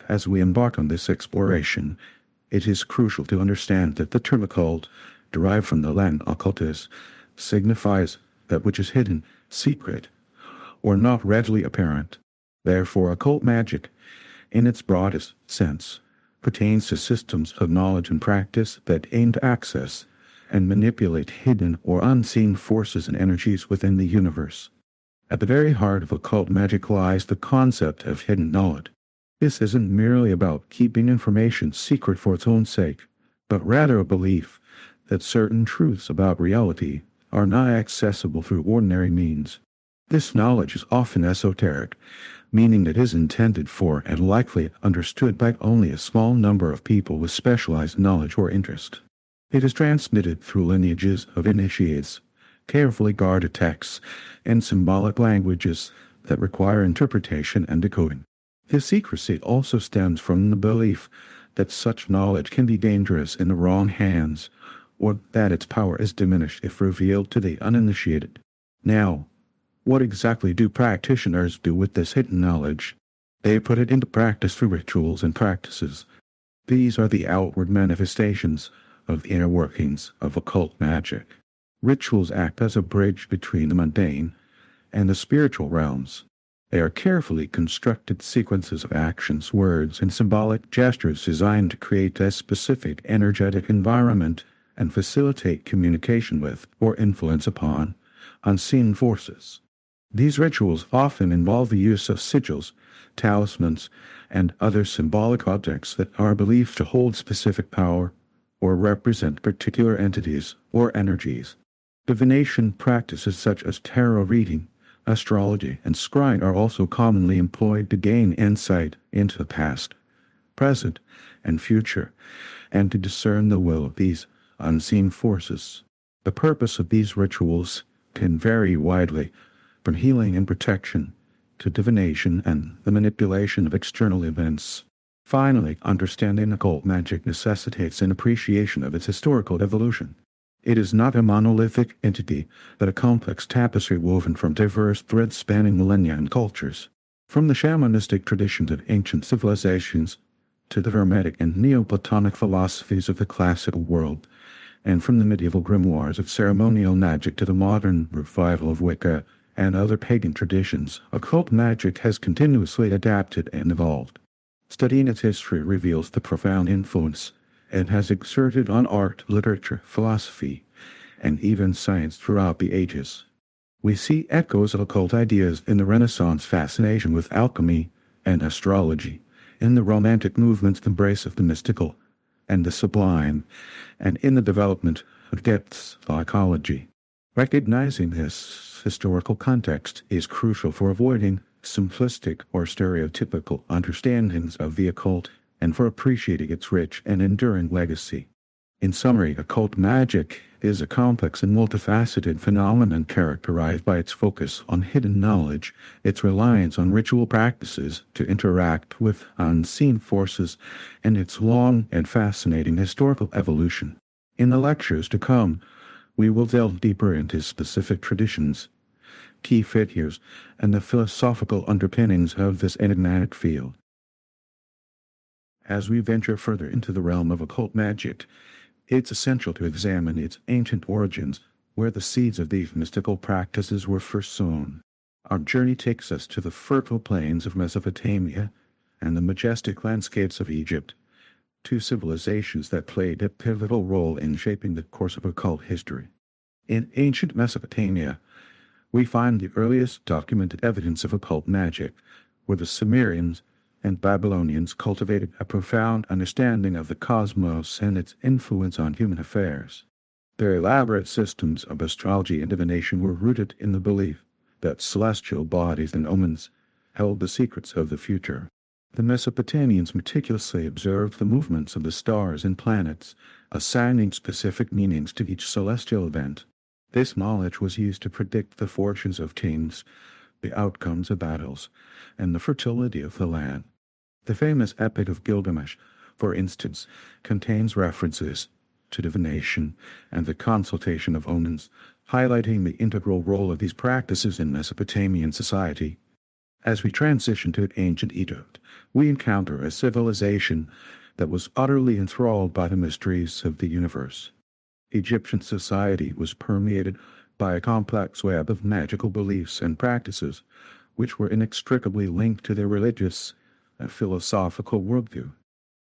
As we embark on this exploration, it is crucial to understand that the term occult, derived from the Latin occultus, signifies that which is hidden, secret, or not readily apparent. Therefore, occult magic, in its broadest sense, pertains to systems of knowledge and practice that aim to access and manipulate hidden or unseen forces and energies within the universe. At the very heart of occult magic lies the concept of hidden knowledge. This isn't merely about keeping information secret for its own sake, but rather a belief that certain truths about reality are not accessible through ordinary means. This knowledge is often esoteric, meaning it is intended for and likely understood by only a small number of people with specialized knowledge or interest. It is transmitted through lineages of initiates, carefully guarded texts, and symbolic languages that require interpretation and decoding. This secrecy also stems from the belief that such knowledge can be dangerous in the wrong hands, or that its power is diminished if revealed to the uninitiated. Now, what exactly do practitioners do with this hidden knowledge? They put it into practice through rituals and practices. These are the outward manifestations of the inner workings of occult magic. Rituals act as a bridge between the mundane and the spiritual realms. They are carefully constructed sequences of actions, words, and symbolic gestures designed to create a specific energetic environment and facilitate communication with or influence upon unseen forces. These rituals often involve the use of sigils, talismans, and other symbolic objects that are believed to hold specific power or represent particular entities or energies. Divination practices such as tarot reading, astrology, and scrying are also commonly employed to gain insight into the past, present, and future, and to discern the will of these unseen forces. The purpose of these rituals can vary widely, from healing and protection to divination and the manipulation of external events. Finally, understanding occult magic necessitates an appreciation of its historical evolution. It is not a monolithic entity, but a complex tapestry woven from diverse threads spanning millennia and cultures. From the shamanistic traditions of ancient civilizations to the Hermetic and Neoplatonic philosophies of the classical world, and from the medieval grimoires of ceremonial magic to the modern revival of Wicca and other pagan traditions, occult magic has continuously adapted and evolved. Studying its history reveals the profound influence it has exerted on art, literature, philosophy, and even science throughout the ages. We see echoes of occult ideas in the Renaissance fascination with alchemy and astrology, in the Romantic movement's embrace of the mystical and the sublime, and in the development of depth psychology. Recognizing this historical context is crucial for avoiding simplistic or stereotypical understandings of the occult and for appreciating its rich and enduring legacy. In summary, occult magic is a complex and multifaceted phenomenon characterized by its focus on hidden knowledge, its reliance on ritual practices to interact with unseen forces, and its long and fascinating historical evolution. In the lectures to come, we will delve deeper into specific traditions, key figures, and the philosophical underpinnings of this enigmatic field. As we venture further into the realm of occult magic, it's essential to examine its ancient origins, where the seeds of these mystical practices were first sown. Our journey takes us to the fertile plains of Mesopotamia and the majestic landscapes of Egypt, two civilizations that played a pivotal role in shaping the course of occult history. In ancient Mesopotamia, we find the earliest documented evidence of occult magic, where the Sumerians and Babylonians cultivated a profound understanding of the cosmos and its influence on human affairs. Their elaborate systems of astrology and divination were rooted in the belief that celestial bodies and omens held the secrets of the future. The Mesopotamians meticulously observed the movements of the stars and planets, assigning specific meanings to each celestial event. This knowledge was used to predict the fortunes of kings, the outcomes of battles, and the fertility of the land. The famous Epic of Gilgamesh, for instance, contains references to divination and the consultation of omens, highlighting the integral role of these practices in Mesopotamian society. As we transition to ancient Egypt, we encounter a civilization that was utterly enthralled by the mysteries of the universe. Egyptian society was permeated by a complex web of magical beliefs and practices, which were inextricably linked to their religious and philosophical worldview.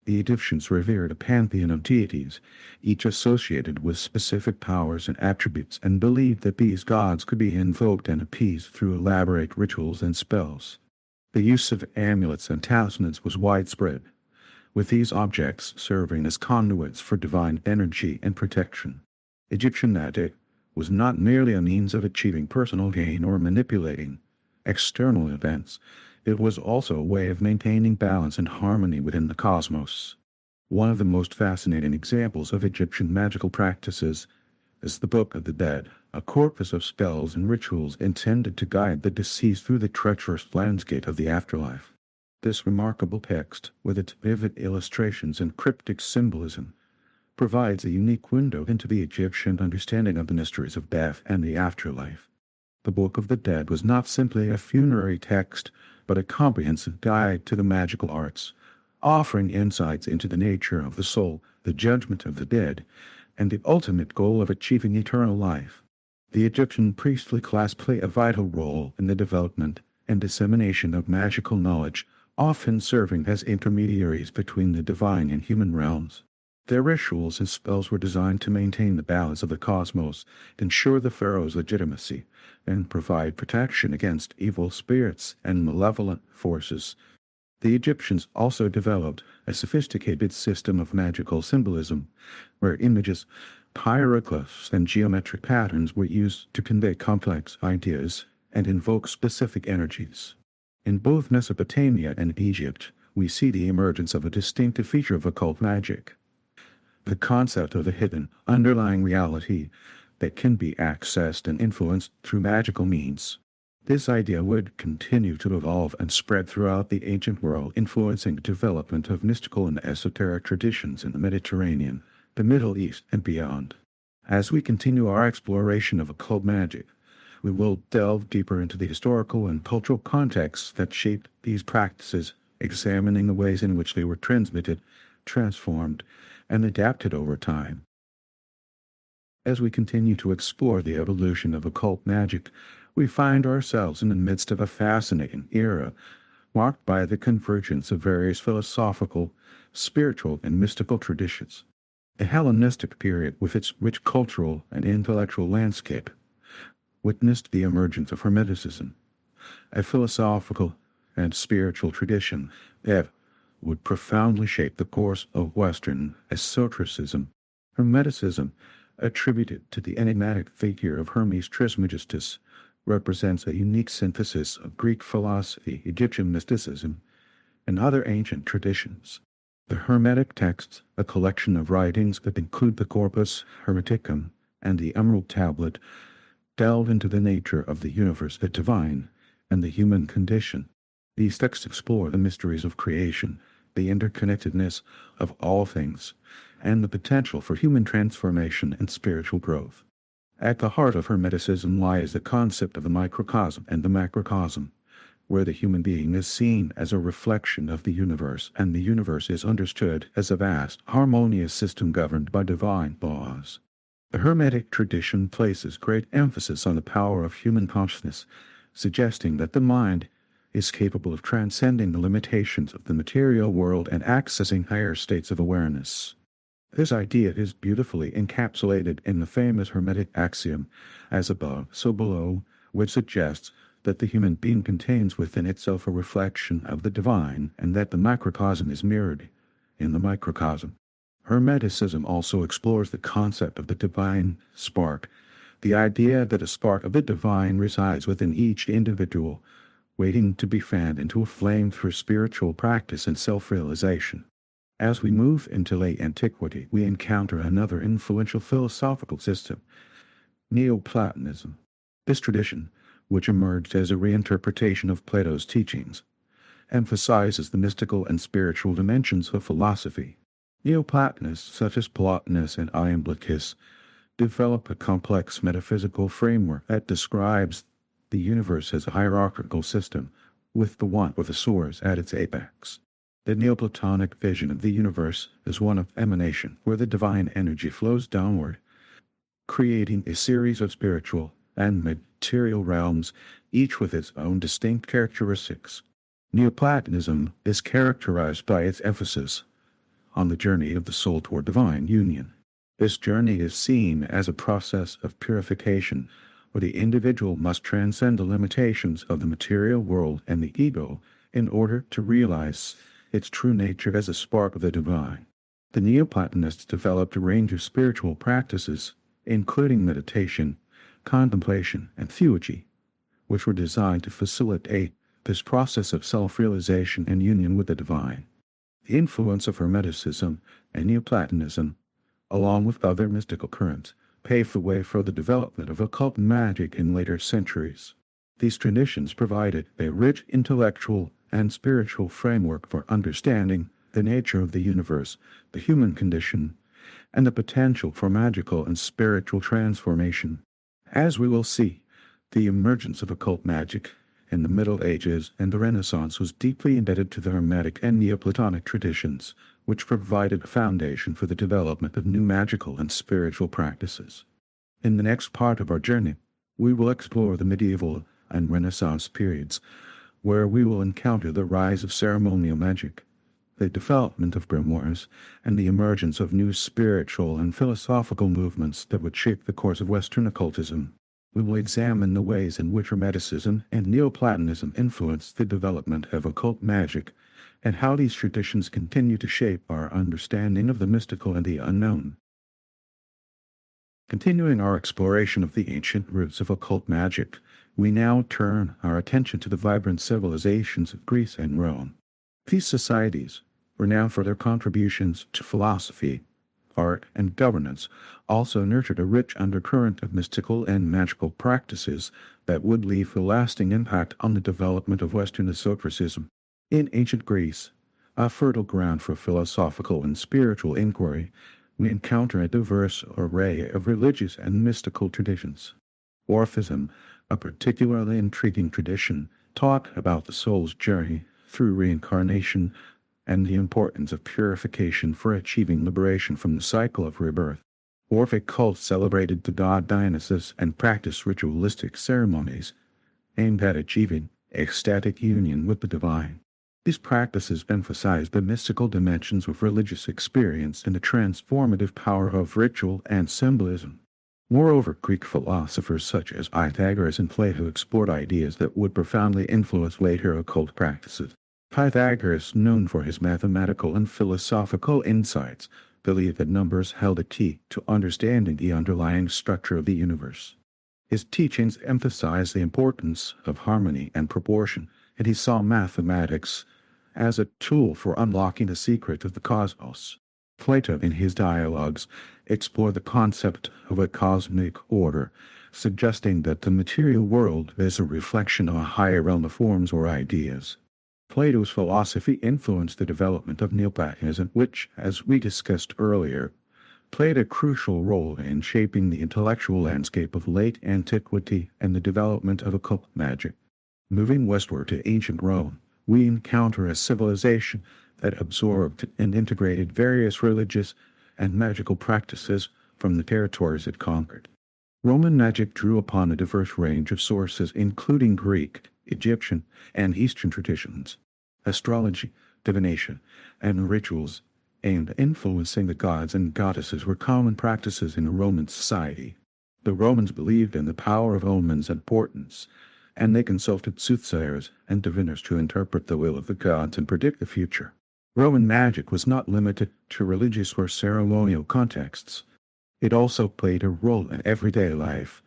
The Egyptians revered a pantheon of deities, each associated with specific powers and attributes, and believed that these gods could be invoked and appeased through elaborate rituals and spells. The use of amulets and talismans was widespread, with these objects serving as conduits for divine energy and protection. Egyptian magic was not merely a means of achieving personal gain or manipulating external events. It was also a way of maintaining balance and harmony within the cosmos. One of the most fascinating examples of Egyptian magical practices is the Book of the Dead, a corpus of spells and rituals intended to guide the deceased through the treacherous landscape of the afterlife. This remarkable text, with its vivid illustrations and cryptic symbolism, provides a unique window into the Egyptian understanding of the mysteries of death and the afterlife. The Book of the Dead was not simply a funerary text, but a comprehensive guide to the magical arts, offering insights into the nature of the soul, the judgment of the dead, and the ultimate goal of achieving eternal life. The Egyptian priestly class play a vital role in the development and dissemination of magical knowledge, often serving as intermediaries between the divine and human realms. Their rituals and spells were designed to maintain the balance of the cosmos, ensure the pharaoh's legitimacy, and provide protection against evil spirits and malevolent forces. The Egyptians also developed a sophisticated system of magical symbolism, where images, hieroglyphs, and geometric patterns were used to convey complex ideas and invoke specific energies. In both Mesopotamia and Egypt, we see the emergence of a distinctive feature of occult magic: the concept of a hidden, underlying reality that can be accessed and influenced through magical means. This idea would continue to evolve and spread throughout the ancient world, influencing the development of mystical and esoteric traditions in the Mediterranean, the Middle East, and beyond. As we continue our exploration of occult magic, we will delve deeper into the historical and cultural contexts that shaped these practices, examining the ways in which they were transmitted, transformed, and adapted over time. As we continue to explore the evolution of occult magic, we find ourselves in the midst of a fascinating era, marked by the convergence of various philosophical, spiritual, and mystical traditions. The Hellenistic period, with its rich cultural and intellectual landscape, witnessed the emergence of Hermeticism, a philosophical and spiritual tradition that would profoundly shape the course of Western esotericism. Hermeticism, attributed to the enigmatic figure of Hermes Trismegistus, represents a unique synthesis of Greek philosophy, Egyptian mysticism, and other ancient traditions. The Hermetic texts, a collection of writings that include the Corpus Hermeticum and the Emerald Tablet, delve into the nature of the universe, the divine, and the human condition. These texts explore the mysteries of creation, the interconnectedness of all things, and the potential for human transformation and spiritual growth. At the heart of Hermeticism lies the concept of the microcosm and the macrocosm, where the human being is seen as a reflection of the universe, and the universe is understood as a vast, harmonious system governed by divine laws. The Hermetic tradition places great emphasis on the power of human consciousness, suggesting that the mind is capable of transcending the limitations of the material world and accessing higher states of awareness. This idea is beautifully encapsulated in the famous Hermetic axiom, as above, so below, which suggests that the human being contains within itself a reflection of the divine, and that the macrocosm is mirrored in the microcosm. Hermeticism also explores the concept of the divine spark, the idea that a spark of the divine resides within each individual, waiting to be fanned into a flame through spiritual practice and self-realization. As we move into late antiquity, we encounter another influential philosophical system, Neoplatonism. This tradition, which emerged as a reinterpretation of Plato's teachings, emphasizes the mystical and spiritual dimensions of philosophy. Neoplatonists such as Plotinus and Iamblichus develop a complex metaphysical framework that describes the universe as a hierarchical system, with the one with the source at its apex. The Neoplatonic vision of the universe is one of emanation, where the divine energy flows downward, creating a series of spiritual and material realms, each with its own distinct characteristics. Neoplatonism is characterized by its emphasis on the journey of the soul toward divine union. This journey is seen as a process of purification, where the individual must transcend the limitations of the material world and the ego in order to realize its true nature as a spark of the divine. The Neoplatonists developed a range of spiritual practices, including meditation, contemplation, and theurgy, which were designed to facilitate this process of self-realization and union with the divine. The influence of Hermeticism and Neoplatonism, along with other mystical currents, paved the way for the development of occult magic in later centuries. These traditions provided a rich intellectual and spiritual framework for understanding the nature of the universe, the human condition, and the potential for magical and spiritual transformation. As we will see, the emergence of occult magic in the Middle Ages and the Renaissance was deeply indebted to the Hermetic and Neoplatonic traditions, which provided a foundation for the development of new magical and spiritual practices. In the next part of our journey, we will explore the medieval and Renaissance periods, where we will encounter the rise of ceremonial magic, the development of grimoires, and the emergence of new spiritual and philosophical movements that would shape the course of Western occultism. We will examine the ways in which Hermeticism and Neoplatonism influenced the development of occult magic, and how these traditions continue to shape our understanding of the mystical and the unknown. Continuing our exploration of the ancient roots of occult magic, we now turn our attention to the vibrant civilizations of Greece and Rome. These societies, renowned for their contributions to philosophy, art, and governance, also nurtured a rich undercurrent of mystical and magical practices that would leave a lasting impact on the development of Western esotericism. In ancient Greece, a fertile ground for philosophical and spiritual inquiry, we encounter a diverse array of religious and mystical traditions. Orphism, a particularly intriguing tradition, taught about the soul's journey through reincarnation and the importance of purification for achieving liberation from the cycle of rebirth. Orphic cults celebrated the god Dionysus and practiced ritualistic ceremonies aimed at achieving ecstatic union with the divine. These practices emphasized the mystical dimensions of religious experience and the transformative power of ritual and symbolism. Moreover, Greek philosophers such as Pythagoras and Plato explored ideas that would profoundly influence later occult practices. Pythagoras, known for his mathematical and philosophical insights, believed that numbers held a key to understanding the underlying structure of the universe. His teachings emphasized the importance of harmony and proportion, and he saw mathematics as a tool for unlocking the secret of the cosmos. Plato, in his dialogues, explored the concept of a cosmic order, suggesting that the material world is a reflection of a higher realm of forms or ideas. Plato's philosophy influenced the development of Neoplatonism, which, as we discussed earlier, played a crucial role in shaping the intellectual landscape of late antiquity and the development of occult magic. Moving westward to ancient Rome, we encounter a civilization that absorbed and integrated various religious and magical practices from the territories it conquered. Roman magic drew upon a diverse range of sources, including Greek, Egyptian, and Eastern traditions. Astrology, divination, and rituals aimed at influencing the gods and goddesses were common practices in Roman society. The Romans believed in the power of omens and portents, and they consulted soothsayers and diviners to interpret the will of the gods and predict the future. Roman magic was not limited to religious or ceremonial contexts. It also played a role in everyday life,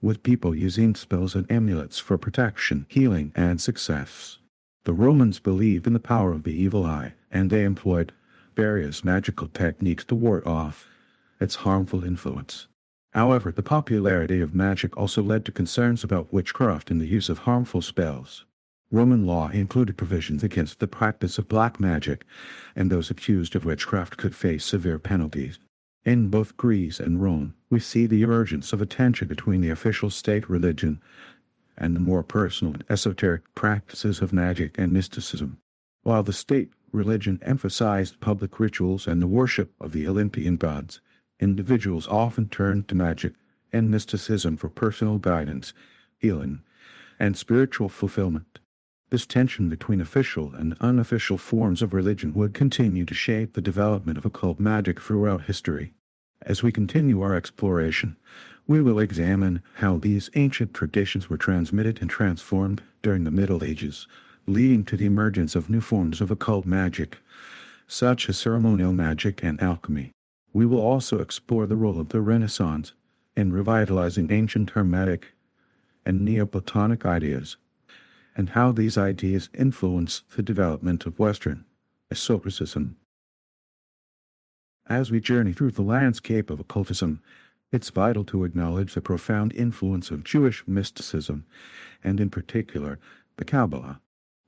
with people using spells and amulets for protection, healing, and success. The Romans believed in the power of the evil eye, and they employed various magical techniques to ward off its harmful influence. However, the popularity of magic also led to concerns about witchcraft and the use of harmful spells. Roman law included provisions against the practice of black magic, and those accused of witchcraft could face severe penalties. In both Greece and Rome, we see the emergence of a tension between the official state religion and the more personal and esoteric practices of magic and mysticism. While the state religion emphasized public rituals and the worship of the Olympian gods, individuals often turned to magic and mysticism for personal guidance, healing, and spiritual fulfillment. This tension between official and unofficial forms of religion would continue to shape the development of occult magic throughout history. As we continue our exploration, we will examine how these ancient traditions were transmitted and transformed during the Middle Ages, leading to the emergence of new forms of occult magic, such as ceremonial magic and alchemy. We will also explore the role of the Renaissance in revitalizing ancient Hermetic and Neoplatonic ideas, and how these ideas influence the development of Western esotericism. As we journey through the landscape of occultism, it's vital to acknowledge the profound influence of Jewish mysticism, and in particular, the Kabbalah.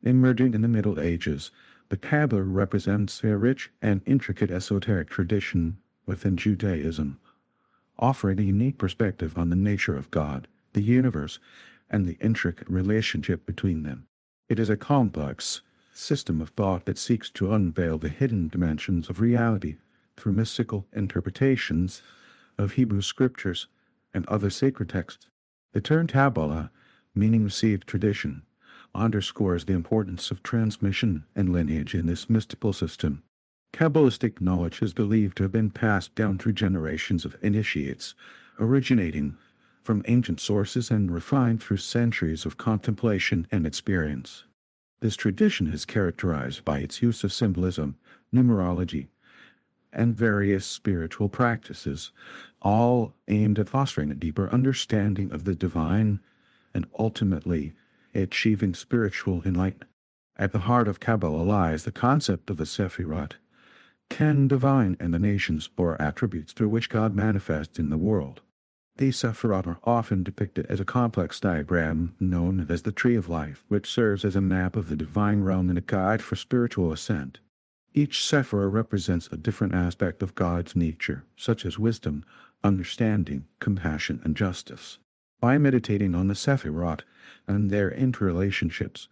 Emerging in the Middle Ages, the Kabbalah represents a rich and intricate esoteric tradition within Judaism, offering a unique perspective on the nature of God, the universe, and the intricate relationship between them. It is a complex system of thought that seeks to unveil the hidden dimensions of reality through mystical interpretations of Hebrew scriptures and other sacred texts. The term Kabbalah, meaning received tradition, underscores the importance of transmission and lineage in this mystical system. Kabbalistic knowledge is believed to have been passed down through generations of initiates, originating from ancient sources and refined through centuries of contemplation and experience. This tradition is characterized by its use of symbolism, numerology, and various spiritual practices, all aimed at fostering a deeper understanding of the divine and ultimately achieving spiritual enlightenment. At the heart of Kabbalah lies the concept of the Sephirot, 10 divine emanations or attributes through which God manifests in the world. These Sephirot are often depicted as a complex diagram known as the Tree of Life, which serves as a map of the divine realm and a guide for spiritual ascent. Each Sephirah represents a different aspect of God's nature, such as wisdom, understanding, compassion, and justice. By meditating on the Sephirot and their interrelationships,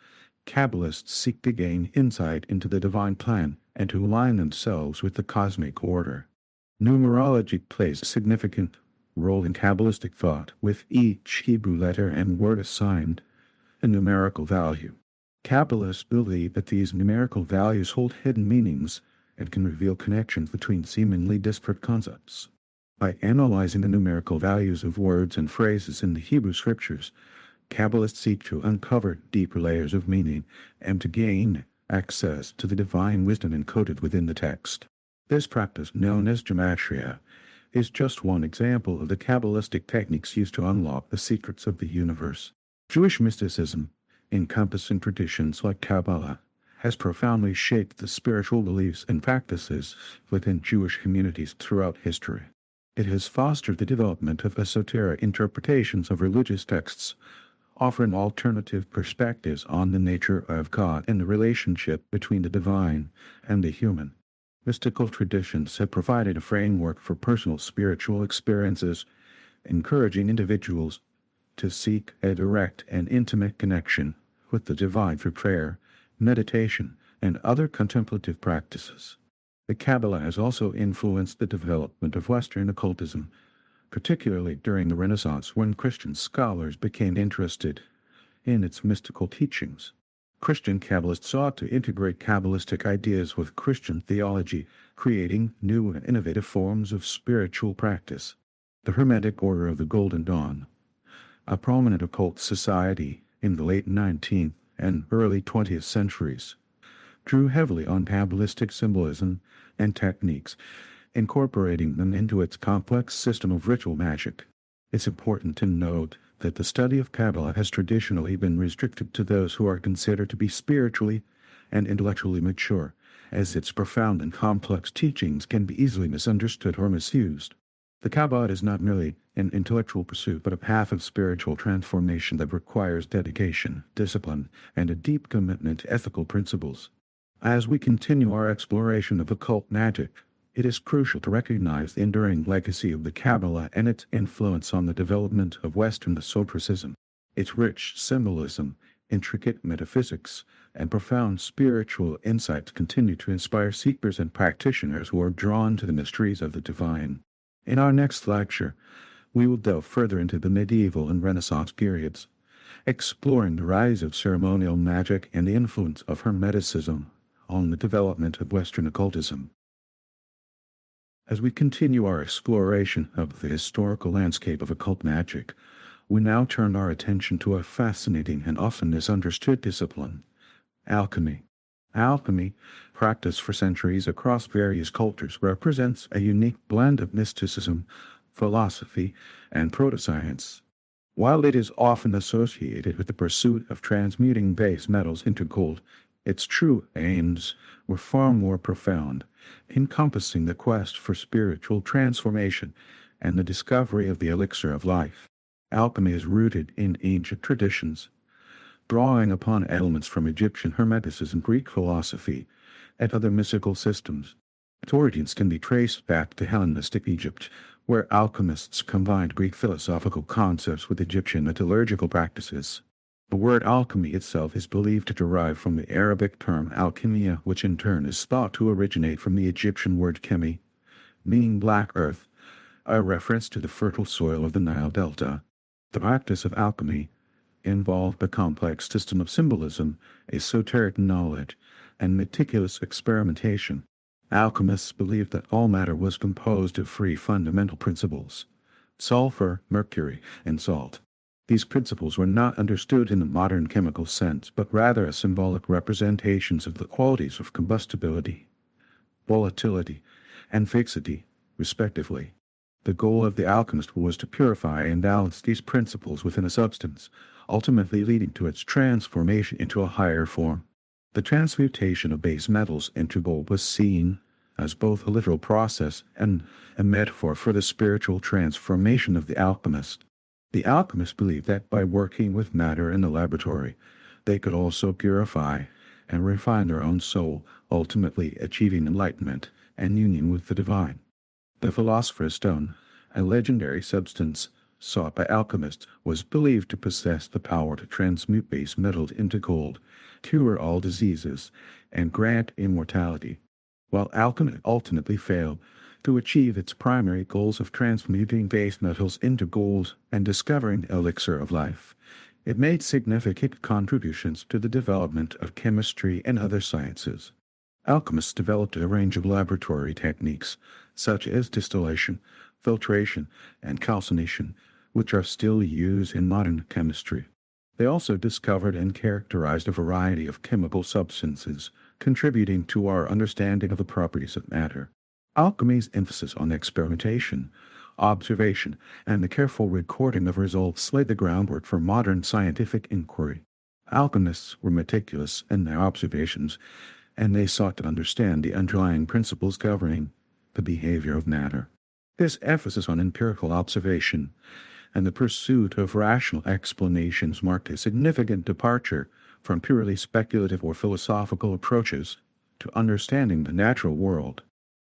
Kabbalists seek to gain insight into the divine plan and to align themselves with the cosmic order. Numerology plays a significant role in Kabbalistic thought, with each Hebrew letter and word assigned a numerical value. Kabbalists believe that these numerical values hold hidden meanings and can reveal connections between seemingly disparate concepts. By analyzing the numerical values of words and phrases in the Hebrew scriptures, Kabbalists seek to uncover deeper layers of meaning and to gain access to the divine wisdom encoded within the text. This practice, known as gematria, is just one example of the Kabbalistic techniques used to unlock the secrets of the universe. Jewish mysticism, encompassing traditions like Kabbalah, has profoundly shaped the spiritual beliefs and practices within Jewish communities throughout history. It has fostered the development of esoteric interpretations of religious texts, offering alternative perspectives on the nature of God and the relationship between the divine and the human. Mystical traditions have provided a framework for personal spiritual experiences, encouraging individuals to seek a direct and intimate connection with the divine through prayer, meditation, and other contemplative practices. The Kabbalah has also influenced the development of Western occultism, particularly during the Renaissance when Christian scholars became interested in its mystical teachings. Christian Kabbalists sought to integrate Kabbalistic ideas with Christian theology, creating new and innovative forms of spiritual practice. The Hermetic Order of the Golden Dawn, a prominent occult society in the late 19th and early 20th centuries, drew heavily on Kabbalistic symbolism and techniques, incorporating them into its complex system of ritual magic. It's important to note that the study of Kabbalah has traditionally been restricted to those who are considered to be spiritually and intellectually mature, as its profound and complex teachings can be easily misunderstood or misused. The Kabbalah is not merely an intellectual pursuit, but a path of spiritual transformation that requires dedication, discipline, and a deep commitment to ethical principles. As we continue our exploration of occult magic, it is crucial to recognize the enduring legacy of the Kabbalah and its influence on the development of Western esotericism. Its rich symbolism, intricate metaphysics, and profound spiritual insights continue to inspire seekers and practitioners who are drawn to the mysteries of the divine. In our next lecture, we will delve further into the medieval and Renaissance periods, exploring the rise of ceremonial magic and the influence of Hermeticism on the development of Western occultism. As we continue our exploration of the historical landscape of occult magic, we now turn our attention to a fascinating and often misunderstood discipline: alchemy. Alchemy, practiced for centuries across various cultures, represents a unique blend of mysticism, philosophy, and proto-science. While it is often associated with the pursuit of transmuting base metals into gold, its true aims were far more profound, encompassing the quest for spiritual transformation and the discovery of the elixir of life. Alchemy is rooted in ancient traditions, drawing upon elements from Egyptian Hermeticism, Greek philosophy, and other mystical systems. Its origins can be traced back to Hellenistic Egypt, where alchemists combined Greek philosophical concepts with Egyptian metallurgical practices. The word alchemy itself is believed to derive from the Arabic term alchemia, which in turn is thought to originate from the Egyptian word chemi, meaning black earth, a reference to the fertile soil of the Nile Delta. The practice of alchemy involved a complex system of symbolism, esoteric knowledge, and meticulous experimentation. Alchemists believed that all matter was composed of three fundamental principles: sulfur, mercury, and salt. These principles were not understood in the modern chemical sense, but rather as symbolic representations of the qualities of combustibility, volatility, and fixity, respectively. The goal of the alchemist was to purify and balance these principles within a substance, ultimately leading to its transformation into a higher form. The transmutation of base metals into gold was seen as both a literal process and a metaphor for the spiritual transformation of the alchemist. The alchemists believed that by working with matter in the laboratory, they could also purify and refine their own soul, ultimately achieving enlightenment and union with the divine. The philosopher's stone, a legendary substance sought by alchemists, was believed to possess the power to transmute base metals into gold, cure all diseases, and grant immortality. While alchemy ultimately failed to achieve its primary goals of transmuting base metals into gold and discovering the elixir of life, it made significant contributions to the development of chemistry and other sciences. Alchemists developed a range of laboratory techniques, such as distillation, filtration, and calcination, which are still used in modern chemistry. They also discovered and characterized a variety of chemical substances, contributing to our understanding of the properties of matter. Alchemy's emphasis on experimentation, observation, and the careful recording of results laid the groundwork for modern scientific inquiry. Alchemists were meticulous in their observations, and they sought to understand the underlying principles governing the behavior of matter. This emphasis on empirical observation and the pursuit of rational explanations marked a significant departure from purely speculative or philosophical approaches to understanding the natural world.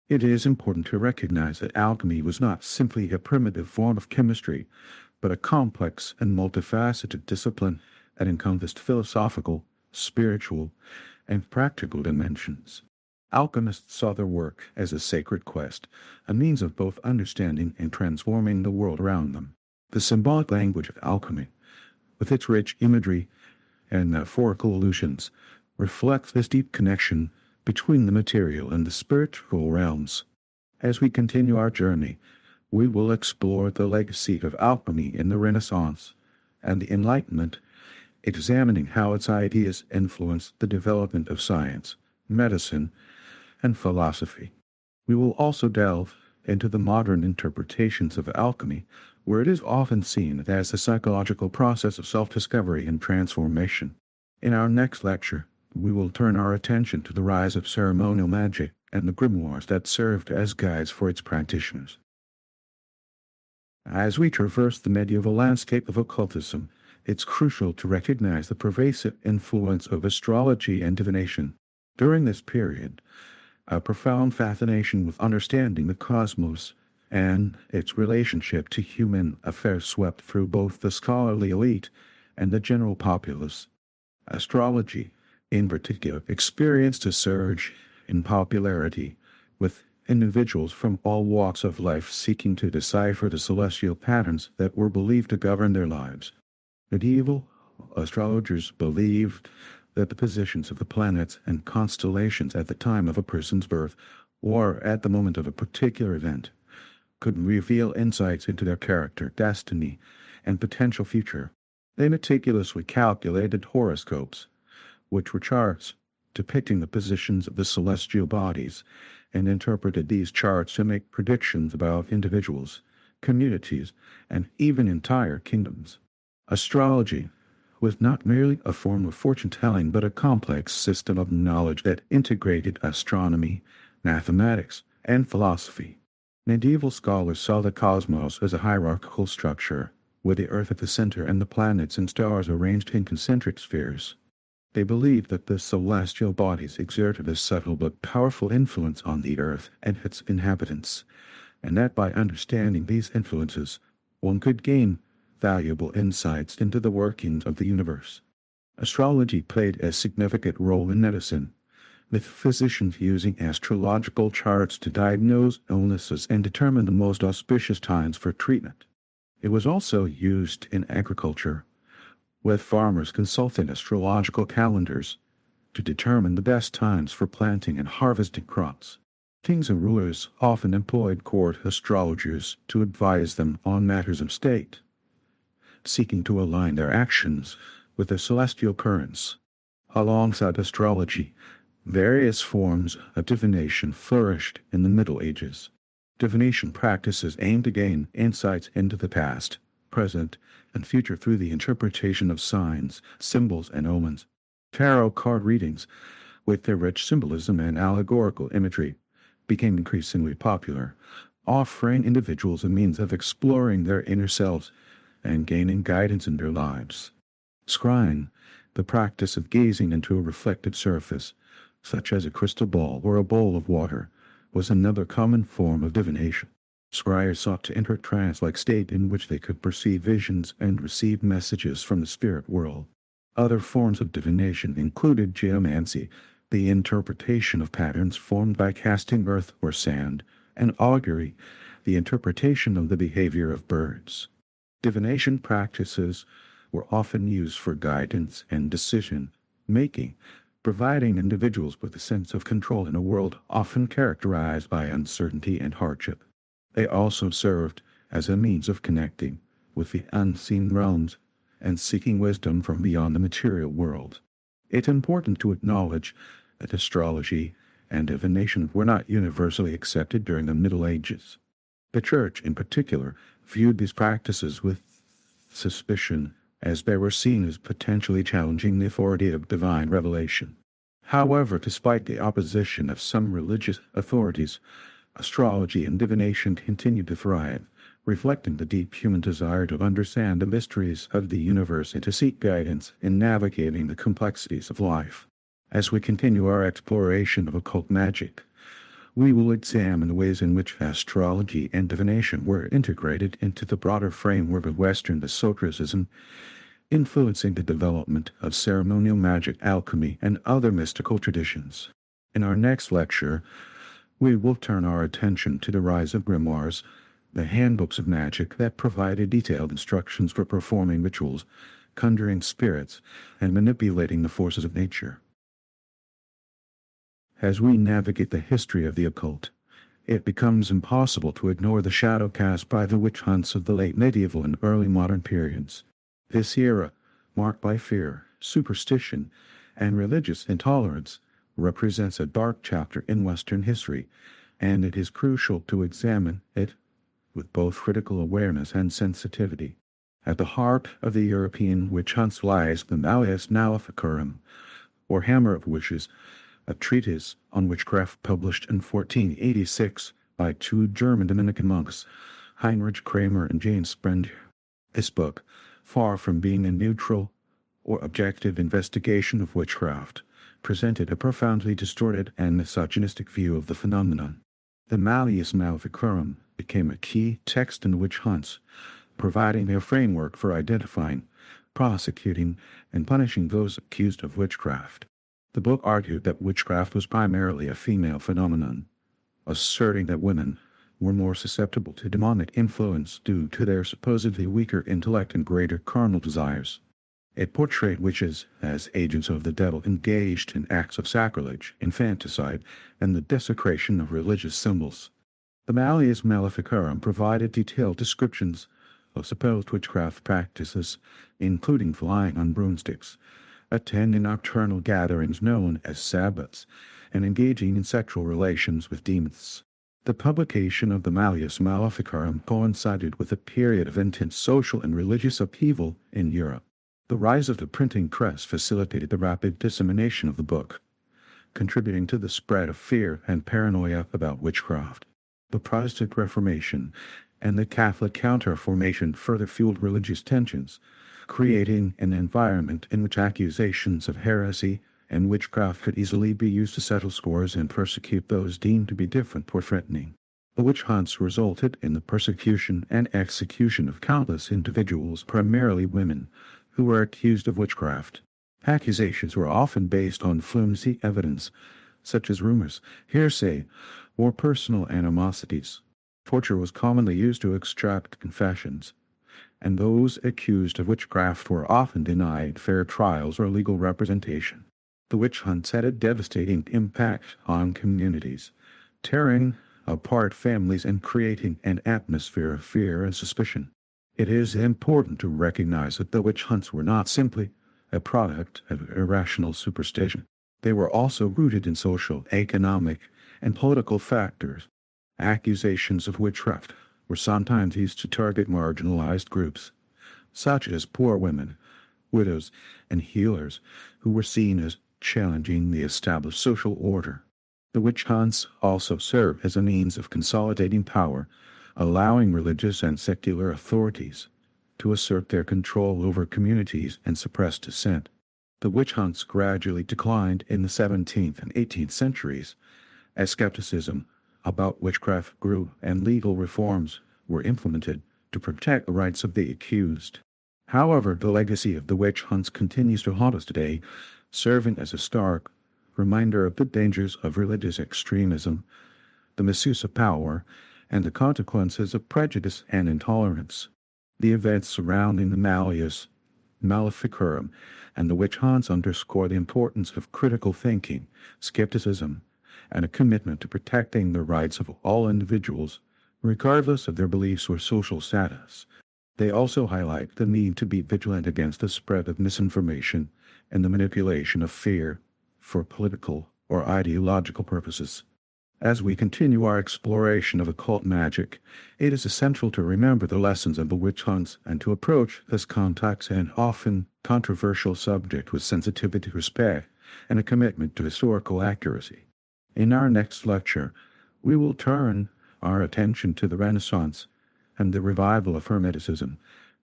It is important to recognize that alchemy was not simply a primitive form of chemistry, but a complex and multifaceted discipline that encompassed philosophical, spiritual, and practical dimensions. Alchemists saw their work as a sacred quest, a means of both understanding and transforming the world around them. The symbolic language of alchemy, with its rich imagery and metaphorical allusions, reflects this deep connection between the material and the spiritual realms. As we continue our journey, we will explore the legacy of alchemy in the Renaissance and the Enlightenment, examining how its ideas influenced the development of science, medicine, and philosophy. We will also delve into the modern interpretations of alchemy, where it is often seen as a psychological process of self-discovery and transformation. In our next lecture, we will turn our attention to the rise of ceremonial magic and the grimoires that served as guides for its practitioners. As we traverse the medieval landscape of occultism, it's crucial to recognize the pervasive influence of astrology and divination. During this period, a profound fascination with understanding the cosmos and its relationship to human affairs swept through both the scholarly elite and the general populace. Astrology, in particular, experienced a surge in popularity, with individuals from all walks of life seeking to decipher the celestial patterns that were believed to govern their lives. Medieval astrologers believed that the positions of the planets and constellations at the time of a person's birth, or at the moment of a particular event, could reveal insights into their character, destiny, and potential future. They meticulously calculated horoscopes, which were charts depicting the positions of the celestial bodies, and interpreted these charts to make predictions about individuals, communities, and even entire kingdoms. Astrology was not merely a form of fortune-telling, but a complex system of knowledge that integrated astronomy, mathematics, and philosophy. Medieval scholars saw the cosmos as a hierarchical structure, with the Earth at the center and the planets and stars arranged in concentric spheres. They believed that the celestial bodies exerted a subtle but powerful influence on the Earth and its inhabitants, and that by understanding these influences, one could gain valuable insights into the workings of the universe. Astrology played a significant role in medicine, with physicians using astrological charts to diagnose illnesses and determine the most auspicious times for treatment. It was also used in agriculture, with farmers consulting astrological calendars to determine the best times for planting and harvesting crops. Kings and rulers often employed court astrologers to advise them on matters of state, seeking to align their actions with the celestial currents. Alongside astrology, various forms of divination flourished in the Middle Ages. Divination practices aimed to gain insights into the past, present, and future through the interpretation of signs, symbols, and omens. Tarot card readings, with their rich symbolism and allegorical imagery, became increasingly popular, offering individuals a means of exploring their inner selves and gaining guidance in their lives. Scrying, the practice of gazing into a reflected surface, such as a crystal ball or a bowl of water, was another common form of divination. Scryers sought to enter a trance-like state in which they could perceive visions and receive messages from the spirit world. Other forms of divination included geomancy, the interpretation of patterns formed by casting earth or sand, and augury, the interpretation of the behavior of birds. Divination practices were often used for guidance and decision-making, providing individuals with a sense of control in a world often characterized by uncertainty and hardship. They also served as a means of connecting with the unseen realms and seeking wisdom from beyond the material world. It's important to acknowledge that astrology and divination were not universally accepted during the Middle Ages. The Church, in particular, viewed these practices with suspicion, as they were seen as potentially challenging the authority of divine revelation. However, despite the opposition of some religious authorities, astrology and divination continued to thrive, reflecting the deep human desire to understand the mysteries of the universe and to seek guidance in navigating the complexities of life. As we continue our exploration of occult magic, we will examine the ways in which astrology and divination were integrated into the broader framework of Western esotericism, influencing the development of ceremonial magic, alchemy, and other mystical traditions. In our next lecture, we will turn our attention to the rise of grimoires, the handbooks of magic that provided detailed instructions for performing rituals, conjuring spirits, and manipulating the forces of nature. As we navigate the history of the occult, it becomes impossible to ignore the shadow cast by the witch hunts of the late medieval and early modern periods. This era, marked by fear, superstition, and religious intolerance, represents a dark chapter in Western history, and it is crucial to examine it with both critical awareness and sensitivity. At the heart of the European witch hunts lies the Malleus Maleficarum, or Hammer of Witches, a treatise on witchcraft published in 1486 by two German Dominican monks, Heinrich Kramer and Jane Sprender. This book, far from being a neutral or objective investigation of witchcraft, presented a profoundly distorted and misogynistic view of the phenomenon. The Malleus Maleficarum became a key text in witch hunts, providing a framework for identifying, prosecuting and punishing those accused of witchcraft. The book argued that witchcraft was primarily a female phenomenon, asserting that women were more susceptible to demonic influence due to their supposedly weaker intellect and greater carnal desires. It portrayed witches as agents of the devil engaged in acts of sacrilege, infanticide, and the desecration of religious symbols. The Malleus Maleficarum provided detailed descriptions of supposed witchcraft practices, including flying on broomsticks, attending nocturnal gatherings known as Sabbats, and engaging in sexual relations with demons. The publication of the Malleus Maleficarum coincided with a period of intense social and religious upheaval in Europe. The rise of the printing press facilitated the rapid dissemination of the book, contributing to the spread of fear and paranoia about witchcraft. The Protestant Reformation and the Catholic Counter-Reformation further fueled religious tensions, creating an environment in which accusations of heresy and witchcraft could easily be used to settle scores and persecute those deemed to be different or threatening. The witch hunts resulted in the persecution and execution of countless individuals, primarily women, who were accused of witchcraft. Accusations were often based on flimsy evidence, such as rumors, hearsay, or personal animosities. Torture was commonly used to extract confessions, and those accused of witchcraft were often denied fair trials or legal representation. The witch hunts had a devastating impact on communities, tearing apart families and creating an atmosphere of fear and suspicion. It is important to recognize that the witch hunts were not simply a product of irrational superstition. They were also rooted in social, economic, and political factors. Accusations of witchcraft were sometimes used to target marginalized groups, such as poor women, widows, and healers, who were seen as challenging the established social order. The witch hunts also served as a means of consolidating power, allowing religious and secular authorities to assert their control over communities and suppress dissent. The witch hunts gradually declined in the 17th and 18th centuries as skepticism about witchcraft grew and legal reforms were implemented to protect the rights of the accused. However, the legacy of the witch hunts continues to haunt us today, serving as a stark reminder of the dangers of religious extremism, the misuse of power, and the consequences of prejudice and intolerance. The events surrounding the Malleus Maleficarum and the witch hunts underscore the importance of critical thinking, skepticism, and a commitment to protecting the rights of all individuals, regardless of their beliefs or social status. They also highlight the need to be vigilant against the spread of misinformation and the manipulation of fear for political or ideological purposes. As we continue our exploration of occult magic, it is essential to remember the lessons of the witch hunts and to approach this complex and often controversial subject with sensitivity, respect, and a commitment to historical accuracy. In our next lecture, we will turn our attention to the Renaissance and the revival of Hermeticism,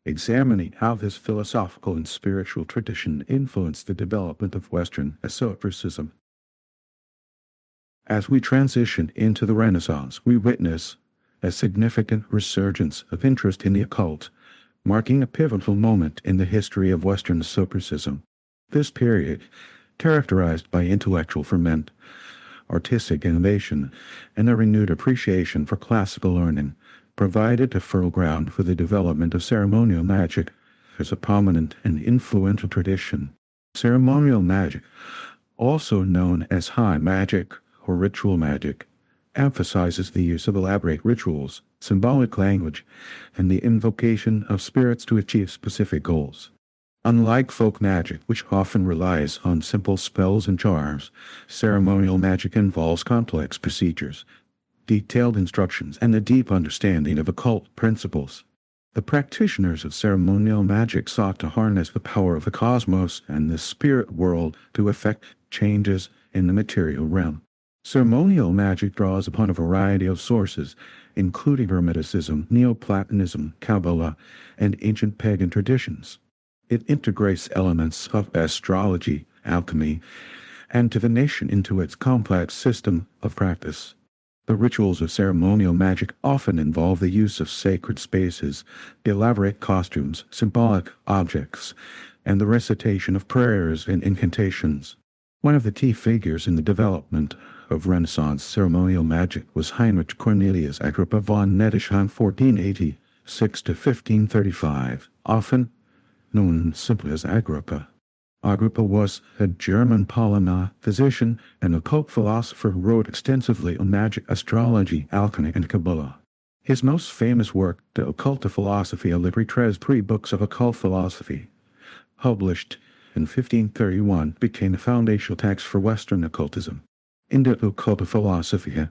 examining how this philosophical and spiritual tradition influenced the development of Western esotericism. As we transition into the Renaissance, we witness a significant resurgence of interest in the occult, marking a pivotal moment in the history of Western esotericism. This period, characterized by intellectual ferment, artistic innovation, and a renewed appreciation for classical learning, provided a fertile ground for the development of ceremonial magic as a prominent and influential tradition. Ceremonial magic, also known as high magic or ritual magic, emphasizes the use of elaborate rituals, symbolic language, and the invocation of spirits to achieve specific goals. Unlike folk magic, which often relies on simple spells and charms, ceremonial magic involves complex procedures, detailed instructions, and a deep understanding of occult principles. The practitioners of ceremonial magic sought to harness the power of the cosmos and the spirit world to effect changes in the material realm. Ceremonial magic draws upon a variety of sources, including Hermeticism, Neoplatonism, Kabbalah, and ancient pagan traditions. It integrates elements of astrology, alchemy, and divination into its complex system of practice. The rituals of ceremonial magic often involve the use of sacred spaces, elaborate costumes, symbolic objects, and the recitation of prayers and incantations. One of the key figures in the development of Renaissance ceremonial magic was Heinrich Cornelius Agrippa von Nettesheim (1486 to 1535), often known simply as Agrippa. Agrippa was a German polymath, physician, and occult philosopher who wrote extensively on magic, astrology, alchemy, and Kabbalah. His most famous work, De Occulta Philosophia Libritres, 3 books of occult philosophy, published in 1531, became the foundational text for Western occultism. In De Occulta Philosophia,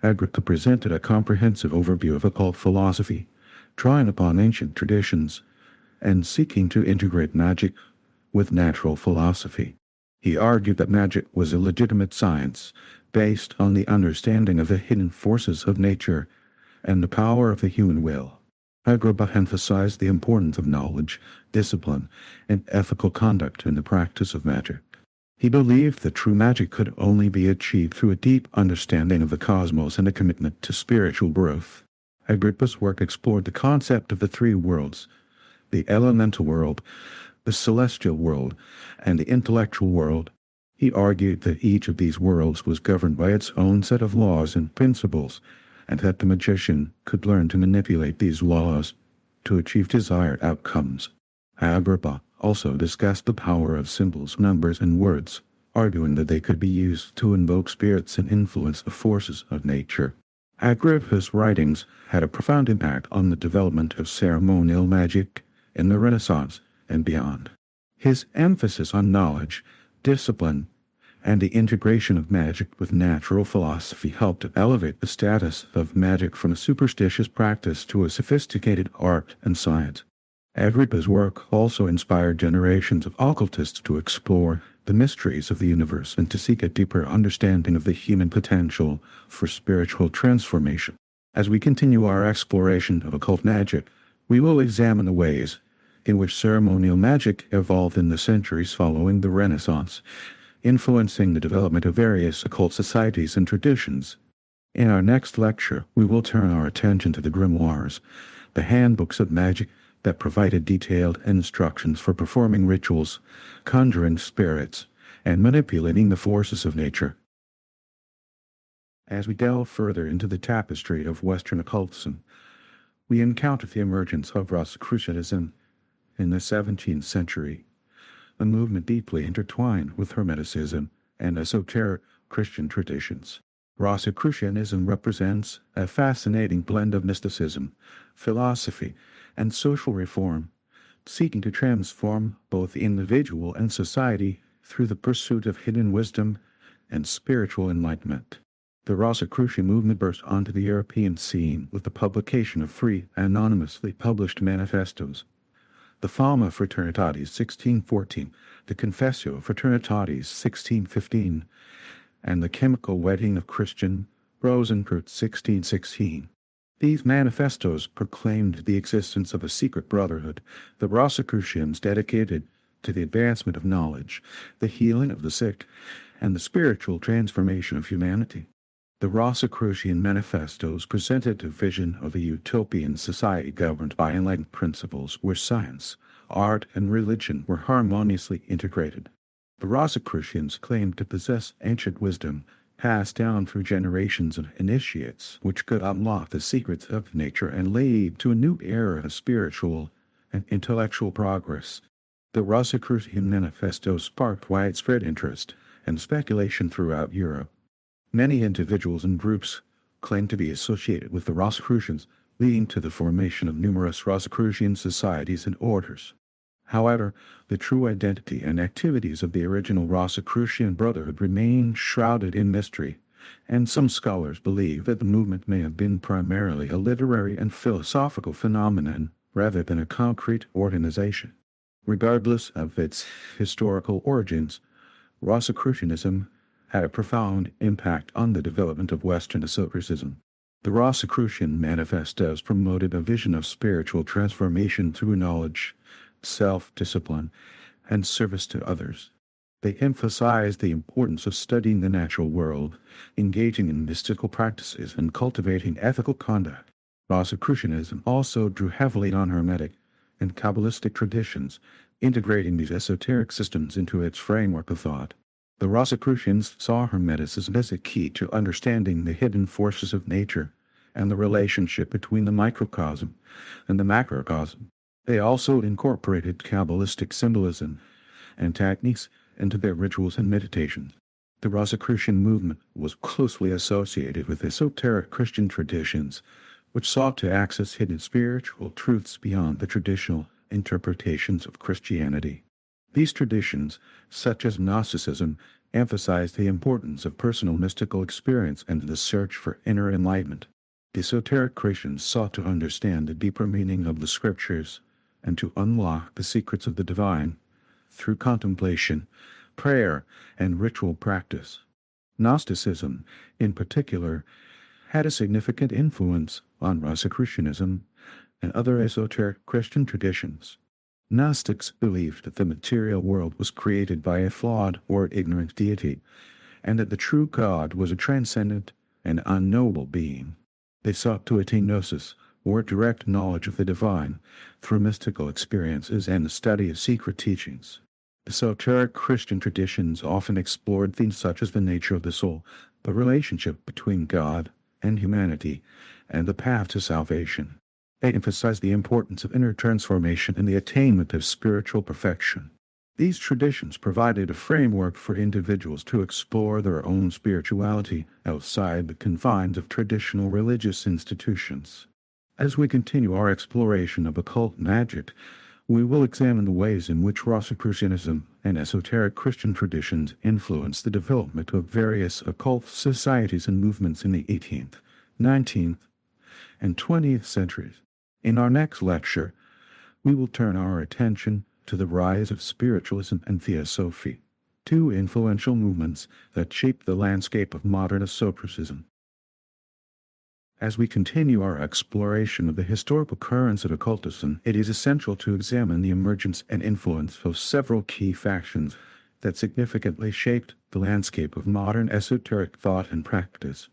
Agrippa presented a comprehensive overview of occult philosophy, drawing upon ancient traditions and seeking to integrate magic with natural philosophy. He argued that magic was a legitimate science based on the understanding of the hidden forces of nature and the power of the human will. Agrippa emphasized the importance of knowledge, discipline, and ethical conduct in the practice of magic. He believed that true magic could only be achieved through a deep understanding of the cosmos and a commitment to spiritual growth. Agrippa's work explored the concept of the 3 worlds: the elemental world, the celestial world, and the intellectual world. He argued that each of these worlds was governed by its own set of laws and principles, and that the magician could learn to manipulate these laws to achieve desired outcomes. Agrippa also discussed the power of symbols, numbers, and words, arguing that they could be used to invoke spirits and influence the forces of nature. Agrippa's writings had a profound impact on the development of ceremonial magic in the Renaissance and beyond. His emphasis on knowledge, discipline, and the integration of magic with natural philosophy helped to elevate the status of magic from a superstitious practice to a sophisticated art and science. Agrippa's work also inspired generations of occultists to explore the mysteries of the universe and to seek a deeper understanding of the human potential for spiritual transformation. As we continue our exploration of occult magic, we will examine the ways in which ceremonial magic evolved in the centuries following the Renaissance, influencing the development of various occult societies and traditions. In our next lecture, we will turn our attention to the grimoires, the handbooks of magic that provided detailed instructions for performing rituals, conjuring spirits, and manipulating the forces of nature. As we delve further into the tapestry of Western occultism, we encounter the emergence of Rosicrucianism in the 17th century, a movement deeply intertwined with Hermeticism and esoteric Christian traditions. Rosicrucianism represents a fascinating blend of mysticism, philosophy, and social reform, seeking to transform both the individual and society through the pursuit of hidden wisdom and spiritual enlightenment. The Rosicrucian movement burst onto the European scene with the publication of 3 anonymously published manifestos: the Fama Fraternitatis 1614, the Confessio Fraternitatis 1615, and the Chemical Wedding of Christian Rosenkreuz 1616. These manifestos proclaimed the existence of a secret brotherhood, the Rosicrucians, dedicated to the advancement of knowledge, the healing of the sick, and the spiritual transformation of humanity. The Rosicrucian manifestos presented a vision of a utopian society governed by enlightened principles where science, art, and religion were harmoniously integrated. The Rosicrucians claimed to possess ancient wisdom passed down through generations of initiates, which could unlock the secrets of nature and lead to a new era of spiritual and intellectual progress. The Rosicrucian manifesto sparked widespread interest and speculation throughout Europe. Many individuals and groups claimed to be associated with the Rosicrucians, leading to the formation of numerous Rosicrucian societies and orders. However, the true identity and activities of the original Rosicrucian Brotherhood remain shrouded in mystery, and some scholars believe that the movement may have been primarily a literary and philosophical phenomenon rather than a concrete organization. Regardless of its historical origins, Rosicrucianism had a profound impact on the development of Western esotericism. The Rosicrucian manifestos promoted a vision of spiritual transformation through knowledge, self-discipline, and service to others. They emphasized the importance of studying the natural world, engaging in mystical practices, and cultivating ethical conduct. Rosicrucianism also drew heavily on Hermetic and Kabbalistic traditions, integrating these esoteric systems into its framework of thought. The Rosicrucians saw Hermeticism as a key to understanding the hidden forces of nature and the relationship between the microcosm and the macrocosm. They also incorporated Kabbalistic symbolism and techniques into their rituals and meditations. The Rosicrucian movement was closely associated with esoteric Christian traditions, which sought to access hidden spiritual truths beyond the traditional interpretations of Christianity. These traditions, such as Gnosticism, emphasized the importance of personal mystical experience and the search for inner enlightenment. Esoteric Christians sought to understand the deeper meaning of the Scriptures and to unlock the secrets of the divine through contemplation, prayer, and ritual practice. Gnosticism, in particular, had a significant influence on Rosicrucianism and other esoteric Christian traditions. Gnostics believed that the material world was created by a flawed or ignorant deity, and that the true God was a transcendent and unknowable being. They sought to attain gnosis, or direct knowledge of the divine, through mystical experiences and the study of secret teachings. Esoteric Christian traditions often explored themes such as the nature of the soul, the relationship between God and humanity, and the path to salvation. They emphasize the importance of inner transformation and the attainment of spiritual perfection. These traditions provided a framework for individuals to explore their own spirituality outside the confines of traditional religious institutions. As we continue our exploration of occult magic, we will examine the ways in which Rosicrucianism and esoteric Christian traditions influenced the development of various occult societies and movements in the 18th, 19th, and 20th centuries. In our next lecture, we will turn our attention to the rise of spiritualism and theosophy, two influential movements that shaped the landscape of modern esotericism. As we continue our exploration of the historical currents of occultism, it is essential to examine the emergence and influence of several key factions that significantly shaped the landscape of modern esoteric thought and practice.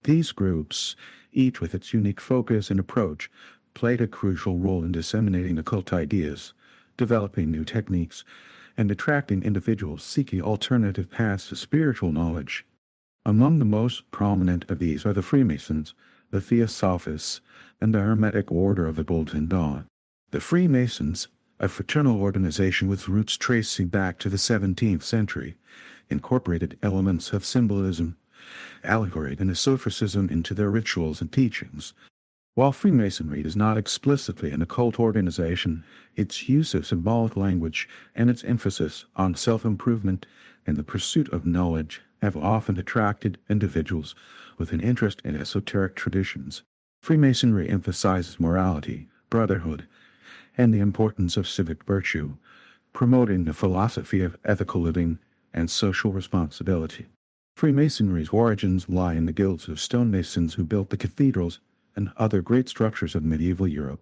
These groups, each with its unique focus and approach, played a crucial role in disseminating occult ideas, developing new techniques, and attracting individuals seeking alternative paths to spiritual knowledge. Among the most prominent of these are the Freemasons, the Theosophists, and the Hermetic Order of the Golden Dawn. The Freemasons, a fraternal organization with roots tracing back to the 17th century, incorporated elements of symbolism, allegory, and esotericism into their rituals and teachings. While Freemasonry is not explicitly an occult organization, its use of symbolic language and its emphasis on self-improvement and the pursuit of knowledge have often attracted individuals with an interest in esoteric traditions. Freemasonry emphasizes morality, brotherhood, and the importance of civic virtue, promoting the philosophy of ethical living and social responsibility. Freemasonry's origins lie in the guilds of stonemasons who built the cathedrals and other great structures of medieval Europe.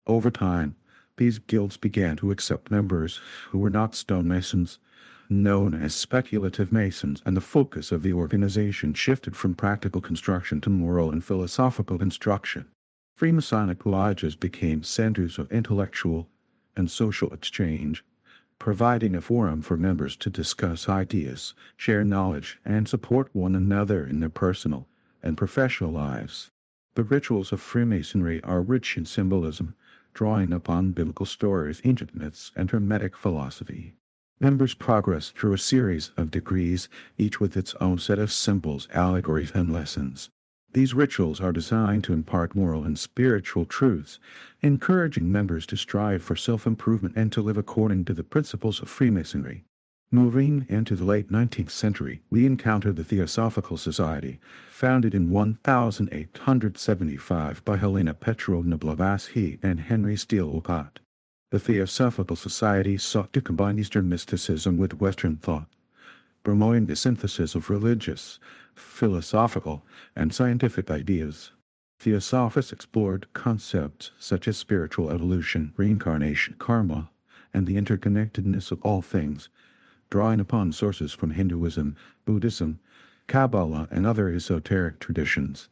Over time, these guilds began to accept members who were not stonemasons, known as speculative masons, and the focus of the organization shifted from practical construction to moral and philosophical instruction. Freemasonic lodges became centers of intellectual and social exchange, providing a forum for members to discuss ideas, share knowledge, and support one another in their personal and professional lives. The rituals of Freemasonry are rich in symbolism, drawing upon biblical stories, ancient myths, and Hermetic philosophy. Members progress through a series of degrees, each with its own set of symbols, allegories, and lessons. These rituals are designed to impart moral and spiritual truths, encouraging members to strive for self-improvement and to live according to the principles of Freemasonry. Moving into the late 19th century, we encounter the Theosophical Society, founded in 1875 by Helena Petrovna Blavatsky and Henry Steele Olcott. The Theosophical Society sought to combine Eastern mysticism with Western thought, promoting the synthesis of religious, philosophical, and scientific ideas. Theosophists explored concepts such as spiritual evolution, reincarnation, karma, and the interconnectedness of all things, drawing upon sources from Hinduism, Buddhism, Kabbalah, and other esoteric traditions.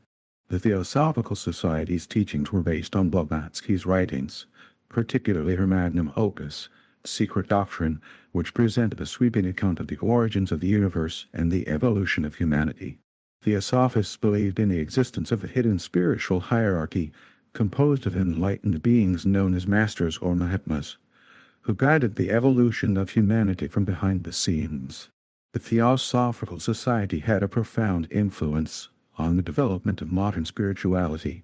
The Theosophical Society's teachings were based on Blavatsky's writings, particularly her magnum opus, Secret Doctrine, which presented a sweeping account of the origins of the universe and the evolution of humanity. Theosophists believed in the existence of a hidden spiritual hierarchy composed of enlightened beings known as masters or mahatmas, who guided the evolution of humanity from behind the scenes. The Theosophical Society had a profound influence on the development of modern spirituality,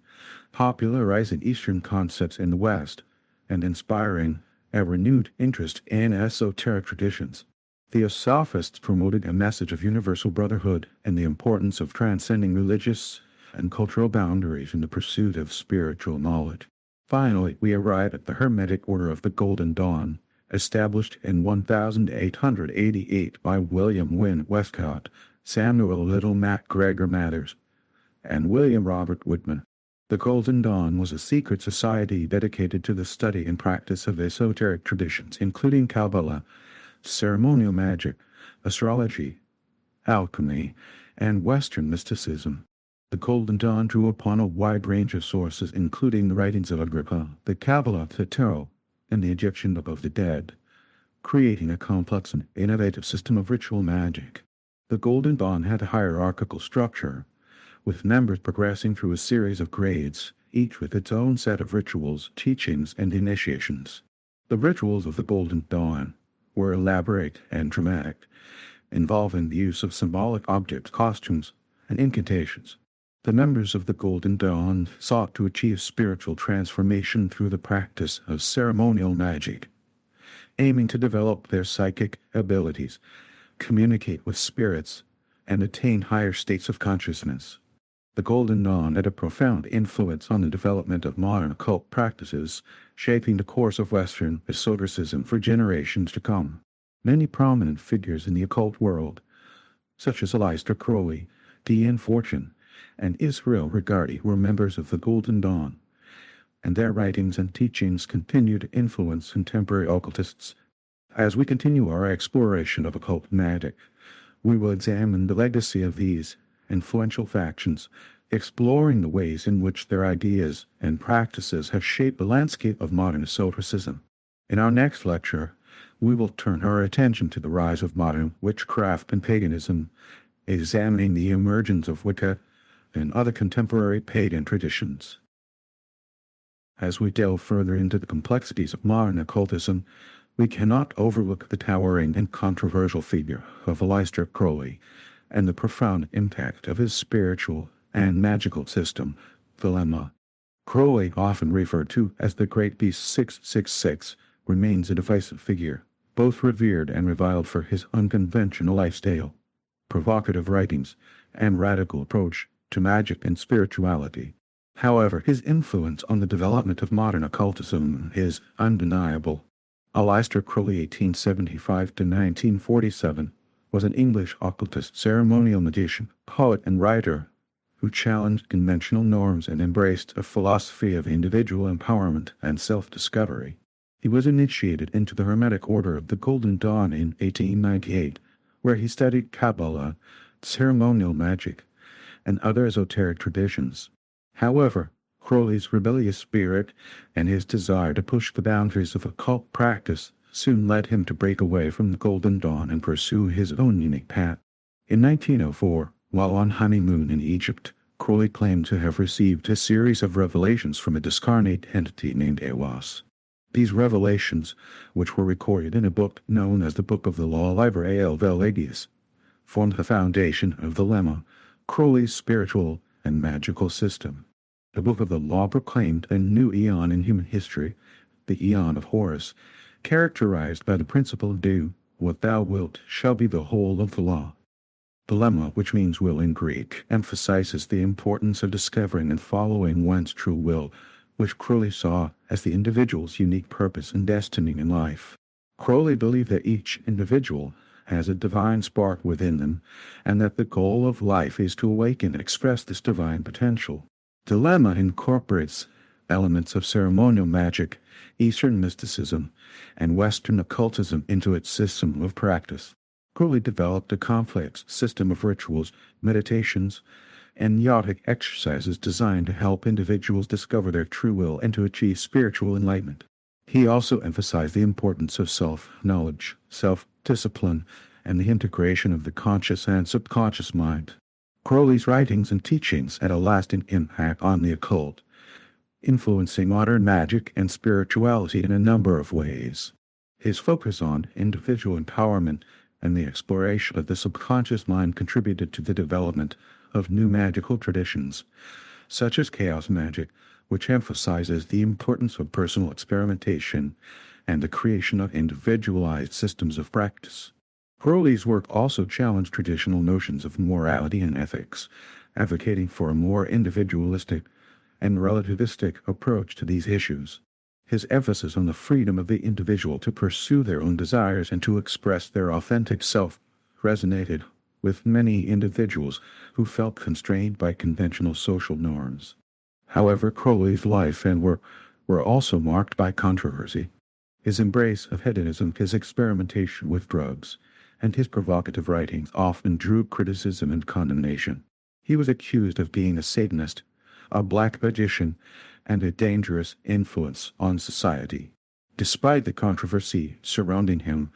popularizing Eastern concepts in the West and inspiring a renewed interest in esoteric traditions. Theosophists promoted a message of universal brotherhood and the importance of transcending religious and cultural boundaries in the pursuit of spiritual knowledge. Finally, we arrive at the Hermetic Order of the Golden Dawn, established in 1888 by William Wynne Westcott, Samuel Little MacGregor Mathers, and William Robert Whitman. The Golden Dawn was a secret society dedicated to the study and practice of esoteric traditions, including Kabbalah, ceremonial magic, astrology, alchemy, and Western mysticism. The Golden Dawn drew upon a wide range of sources, including the writings of Agrippa, the Kabbalah, the Tarot, and the Egyptian Book of the Dead, creating a complex and innovative system of ritual magic. The Golden Dawn had a hierarchical structure, with members progressing through a series of grades, each with its own set of rituals, teachings, and initiations. The rituals of the Golden Dawn were elaborate and dramatic, involving the use of symbolic objects, costumes, and incantations. The members of the Golden Dawn sought to achieve spiritual transformation through the practice of ceremonial magic, aiming to develop their psychic abilities, communicate with spirits, and attain higher states of consciousness. The Golden Dawn had a profound influence on the development of modern occult practices, shaping the course of Western esotericism for generations to come. Many prominent figures in the occult world, such as Aleister Crowley, D.N. Fortune, and Israel Regardie, were members of the Golden Dawn, and their writings and teachings continue to influence contemporary occultists. As we continue our exploration of occult magic, we will examine the legacy of these influential factions, exploring the ways in which their ideas and practices have shaped the landscape of modern esotericism. In our next lecture, we will turn our attention to the rise of modern witchcraft and paganism, examining the emergence of Wicca and other contemporary pagan traditions. As we delve further into the complexities of modern occultism, we cannot overlook the towering and controversial figure of Aleister Crowley and the profound impact of his spiritual and magical system, the Lemma. Crowley, often referred to as the Great Beast 666, remains a divisive figure, both revered and reviled for his unconventional lifestyle, provocative writings, and radical approach to magic and spirituality. However, his influence on the development of modern occultism is undeniable. Aleister Crowley (1875–1947) was an English occultist, ceremonial magician, poet, and writer who challenged conventional norms and embraced a philosophy of individual empowerment and self-discovery. He was initiated into the Hermetic Order of the Golden Dawn in 1898, where he studied Kabbalah, ceremonial magic, and other esoteric traditions. However, Crowley's rebellious spirit and his desire to push the boundaries of occult practice soon led him to break away from the Golden Dawn and pursue his own unique path. In 1904, while on honeymoon in Egypt, Crowley claimed to have received a series of revelations from a discarnate entity named Aiwass. These revelations, which were recorded in a book known as the Book of the Law Liber al Velagius, formed the foundation of the Lemma, Crowley's spiritual and magical system. The Book of the Law proclaimed a new eon in human history, the eon of Horus, characterized by the principle of do what thou wilt shall be the whole of the law. The Lemma, which means will in Greek, emphasizes the importance of discovering and following one's true will, which Crowley saw as the individual's unique purpose and destiny in life. Crowley believed that each individual has a divine spark within them, and that the goal of life is to awaken and express this divine potential. The Lemma incorporates elements of ceremonial magic, Eastern mysticism, and Western occultism into its system of practice. Crowley developed a complex system of rituals, meditations, and noetic exercises designed to help individuals discover their true will and to achieve spiritual enlightenment. He also emphasized the importance of self-knowledge, self-discipline, and the integration of the conscious and subconscious mind. Crowley's writings and teachings had a lasting impact on the occult, influencing modern magic and spirituality in a number of ways. His focus on individual empowerment and the exploration of the subconscious mind contributed to the development of new magical traditions, such as chaos magic, which emphasizes the importance of personal experimentation and the creation of individualized systems of practice. Crowley's work also challenged traditional notions of morality and ethics, advocating for a more individualistic and relativistic approach to these issues. His emphasis on the freedom of the individual to pursue their own desires and to express their authentic self resonated with many individuals who felt constrained by conventional social norms. However, Crowley's life and work were also marked by controversy. His embrace of hedonism, his experimentation with drugs, and his provocative writings often drew criticism and condemnation. He was accused of being a Satanist, a black magician, and a dangerous influence on society. Despite the controversy surrounding him,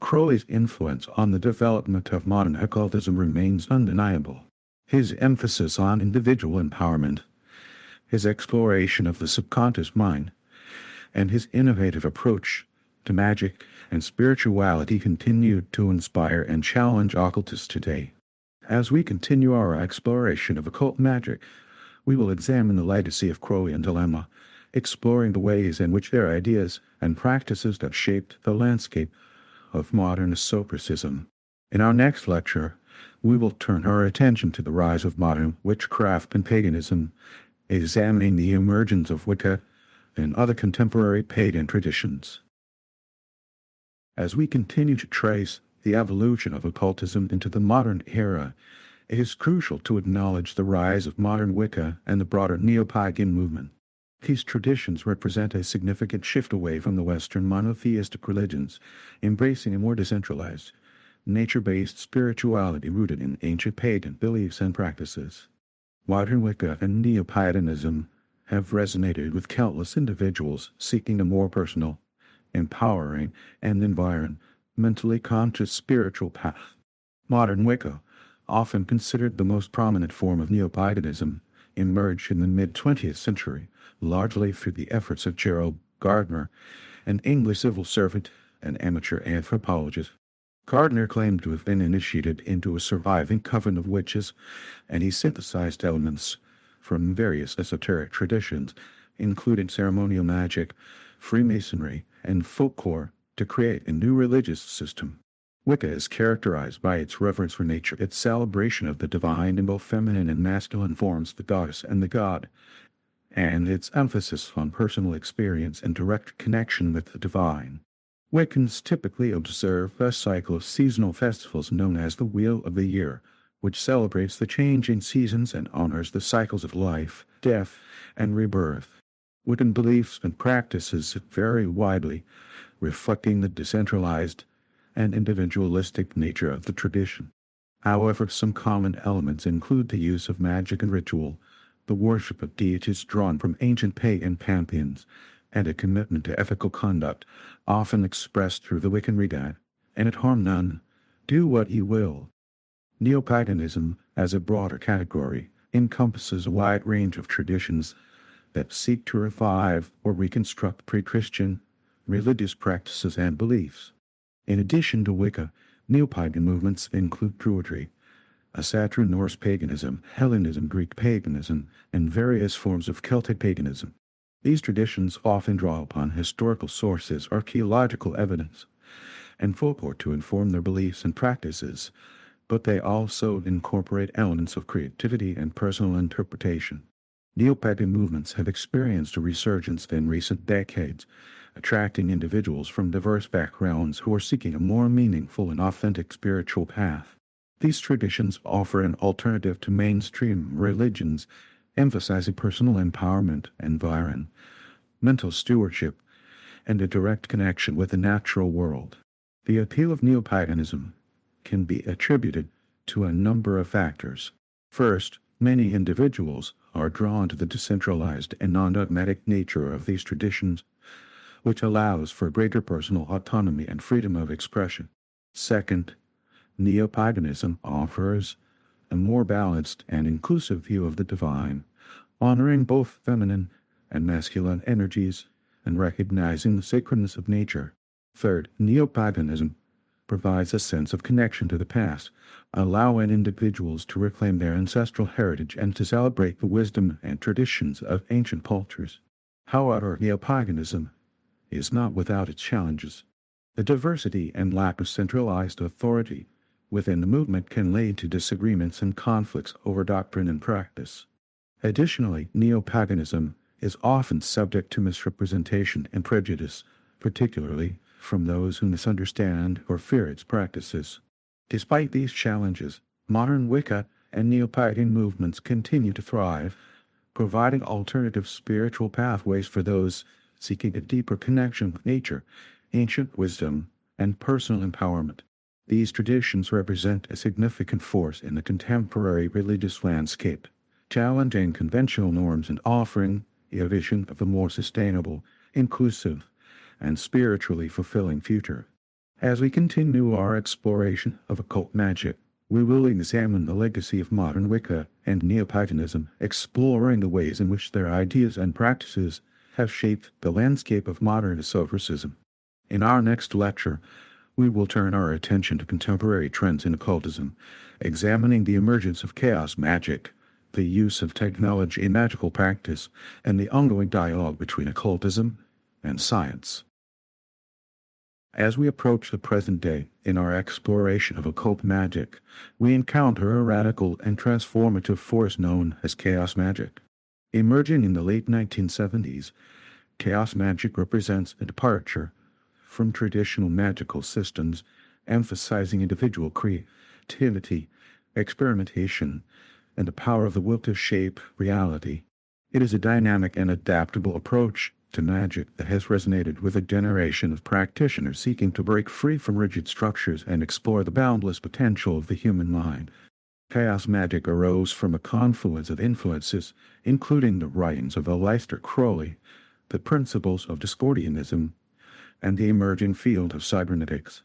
Crowley's influence on the development of modern occultism remains undeniable. His emphasis on individual empowerment, his exploration of the subconscious mind, and his innovative approach to magic and spirituality continue to inspire and challenge occultists today. As we continue our exploration of occult magic, we will examine the legacy of Crowleyan dilemma, exploring the ways in which their ideas and practices have shaped the landscape of modern esotericism. In our next lecture, we will turn our attention to the rise of modern witchcraft and paganism, examining the emergence of Wicca and other contemporary pagan traditions. As we continue to trace the evolution of occultism into the modern era, it is crucial to acknowledge the rise of modern Wicca and the broader neo-pagan movement. These traditions represent a significant shift away from the Western monotheistic religions, embracing a more decentralized, nature-based spirituality rooted in ancient pagan beliefs and practices. Modern Wicca and neo-paganism have resonated with countless individuals seeking a more personal, empowering, and environmentally conscious spiritual path. Modern Wicca, often considered the most prominent form of neo-paganism, emerged in the mid-20th century, largely through the efforts of Gerald Gardner, an English civil servant and amateur anthropologist. Gardner claimed to have been initiated into a surviving coven of witches, and he synthesized elements from various esoteric traditions, including ceremonial magic, Freemasonry, and folklore, to create a new religious system. Wicca is characterized by its reverence for nature, its celebration of the divine in both feminine and masculine forms, the goddess and the god, and its emphasis on personal experience and direct connection with the divine. Wiccans typically observe a cycle of seasonal festivals known as the Wheel of the Year, which celebrates the changing seasons and honors the cycles of life, death, and rebirth. Wiccan beliefs and practices vary widely, reflecting the decentralized and individualistic nature of the tradition. However, some common elements include the use of magic and ritual, the worship of deities drawn from ancient pagan pantheons, and a commitment to ethical conduct, often expressed through the Wiccan Redact, and it harm none, do what ye will. Neo-paganism, as a broader category, encompasses a wide range of traditions that seek to revive or reconstruct pre-Christian religious practices and beliefs. In addition to Wicca, neo-pagan movements include Druidry, Asatru Norse paganism, Hellenism, Greek paganism, and various forms of Celtic paganism. These traditions often draw upon historical sources, archaeological evidence, and folklore to inform their beliefs and practices, but they also incorporate elements of creativity and personal interpretation. Neo-pagan movements have experienced a resurgence in recent decades, attracting individuals from diverse backgrounds who are seeking a more meaningful and authentic spiritual path. These traditions offer an alternative to mainstream religions, emphasizing personal empowerment, mental stewardship, and a direct connection with the natural world. The appeal of neo-paganism can be attributed to a number of factors. First, many individuals are drawn to the decentralized and non-dogmatic nature of these traditions, which allows for greater personal autonomy and freedom of expression. Second, neo-paganism offers a more balanced and inclusive view of the divine, honoring both feminine and masculine energies and recognizing the sacredness of nature. Third, neo-paganism provides a sense of connection to the past, allowing individuals to reclaim their ancestral heritage and to celebrate the wisdom and traditions of ancient cultures. However, neo-paganism is not without its challenges. The diversity and lack of centralized authority within the movement can lead to disagreements and conflicts over doctrine and practice. Additionally, neo-paganism is often subject to misrepresentation and prejudice, particularly from those who misunderstand or fear its practices. Despite these challenges, modern Wicca and neo-pagan movements continue to thrive, providing alternative spiritual pathways for those seeking a deeper connection with nature, ancient wisdom, and personal empowerment. These traditions represent a significant force in the contemporary religious landscape, challenging conventional norms and offering a vision of a more sustainable, inclusive, and spiritually fulfilling future. As we continue our exploration of occult magic, we will examine the legacy of modern Wicca and neo-paganism, exploring the ways in which their ideas and practices have shaped the landscape of modern esotericism. In our next lecture, we will turn our attention to contemporary trends in occultism, examining the emergence of chaos magic, the use of technology in magical practice, and the ongoing dialogue between occultism and science. As we approach the present day in our exploration of occult magic, we encounter a radical and transformative force known as chaos magic. Emerging in the late 1970s, chaos magic represents a departure from traditional magical systems, emphasizing individual creativity, experimentation, and the power of the will to shape reality. It is a dynamic and adaptable approach to magic that has resonated with a generation of practitioners seeking to break free from rigid structures and explore the boundless potential of the human mind. Chaos magic arose from a confluence of influences, including the writings of Aleister Crowley, the principles of Discordianism, and the emerging field of cybernetics.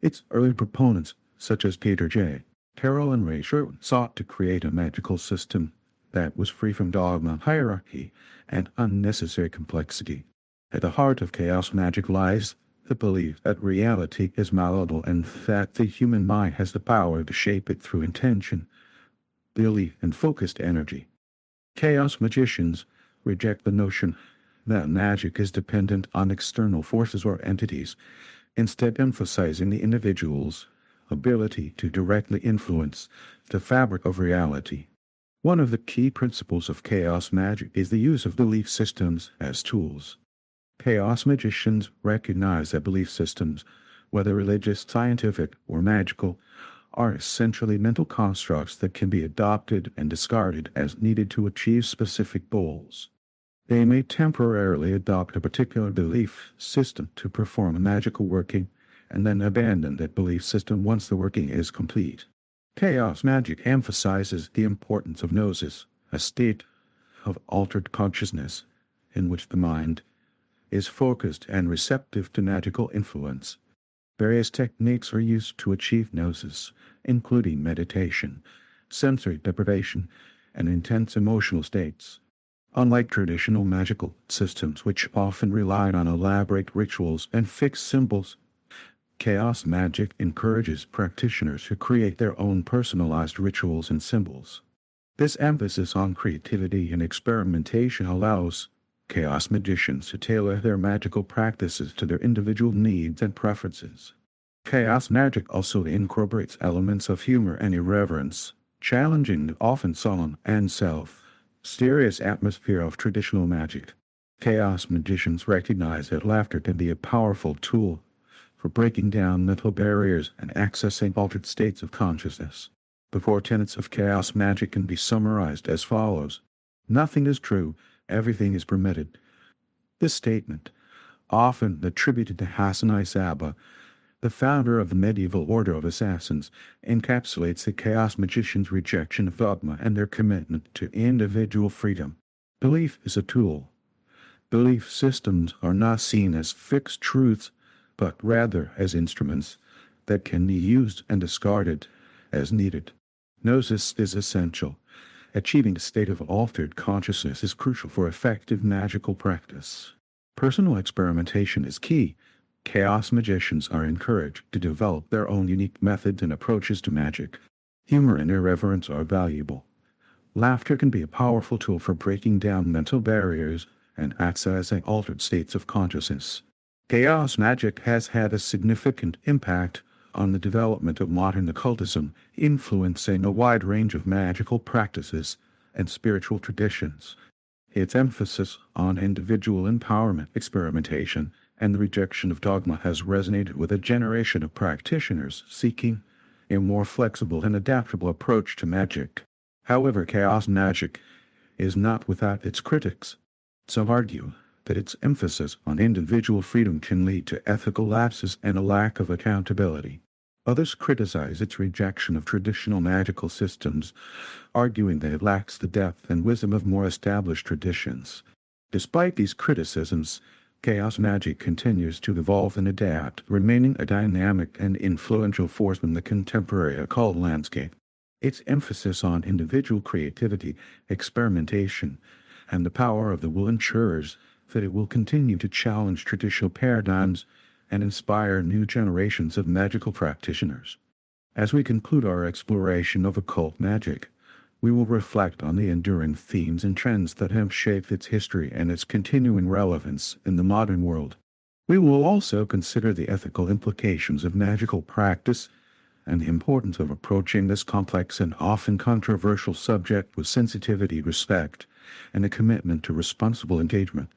Its early proponents, such as Peter J. Carroll and Ray Sherwin, sought to create a magical system that was free from dogma, hierarchy, and unnecessary complexity. At the heart of chaos magic lies the belief that reality is malleable and that the human mind has the power to shape it through intention, belief, and focused energy. Chaos magicians reject the notion that magic is dependent on external forces or entities, instead emphasizing the individual's ability to directly influence the fabric of reality. One of the key principles of chaos magic is the use of belief systems as tools. Chaos magicians recognize that belief systems, whether religious, scientific, or magical, are essentially mental constructs that can be adopted and discarded as needed to achieve specific goals. They may temporarily adopt a particular belief system to perform a magical working, and then abandon that belief system once the working is complete. Chaos magic emphasizes the importance of gnosis, a state of altered consciousness in which the mind is focused and receptive to magical influence. Various techniques are used to achieve gnosis, including meditation, sensory deprivation, and intense emotional states. Unlike traditional magical systems, which often relied on elaborate rituals and fixed symbols, chaos magic encourages practitioners to create their own personalized rituals and symbols. This emphasis on creativity and experimentation allows chaos magicians to tailor their magical practices to their individual needs and preferences. Chaos magic also incorporates elements of humor and irreverence, challenging the often solemn and self-serious atmosphere of traditional magic. Chaos magicians recognize that laughter can be a powerful tool for breaking down mental barriers and accessing altered states of consciousness. The four tenets of chaos magic can be summarized as follows. Nothing is true, everything is permitted. This statement, often attributed to Hassan I. Saba, The founder of the medieval order of assassins encapsulates the chaos magicians' rejection of dogma and their commitment to individual freedom. Belief is a tool. Belief systems are not seen as fixed truths, but rather as instruments that can be used and discarded as needed. Gnosis is essential. Achieving a state of altered consciousness is crucial for effective magical practice. Personal experimentation is key. Chaos magicians are encouraged to develop their own unique methods and approaches to magic. Humor and irreverence are valuable. Laughter can be a powerful tool for breaking down mental barriers and accessing altered states of consciousness. Chaos magic has had a significant impact on the development of modern occultism, influencing a wide range of magical practices and spiritual traditions. Its emphasis on individual empowerment, experimentation, and the rejection of dogma has resonated with a generation of practitioners seeking a more flexible and adaptable approach to magic. However, chaos magic is not without its critics. Some argue that its emphasis on individual freedom can lead to ethical lapses and a lack of accountability. Others criticize its rejection of traditional magical systems, arguing that it lacks the depth and wisdom of more established traditions. Despite these criticisms, chaos magic continues to evolve and adapt, remaining a dynamic and influential force in the contemporary occult landscape. Its emphasis on individual creativity, experimentation, and the power of the will ensures that it will continue to challenge traditional paradigms and inspire new generations of magical practitioners. As we conclude our exploration of occult magic, we will reflect on the enduring themes and trends that have shaped its history and its continuing relevance in the modern world. We will also consider the ethical implications of magical practice and the importance of approaching this complex and often controversial subject with sensitivity, respect, and a commitment to responsible engagement.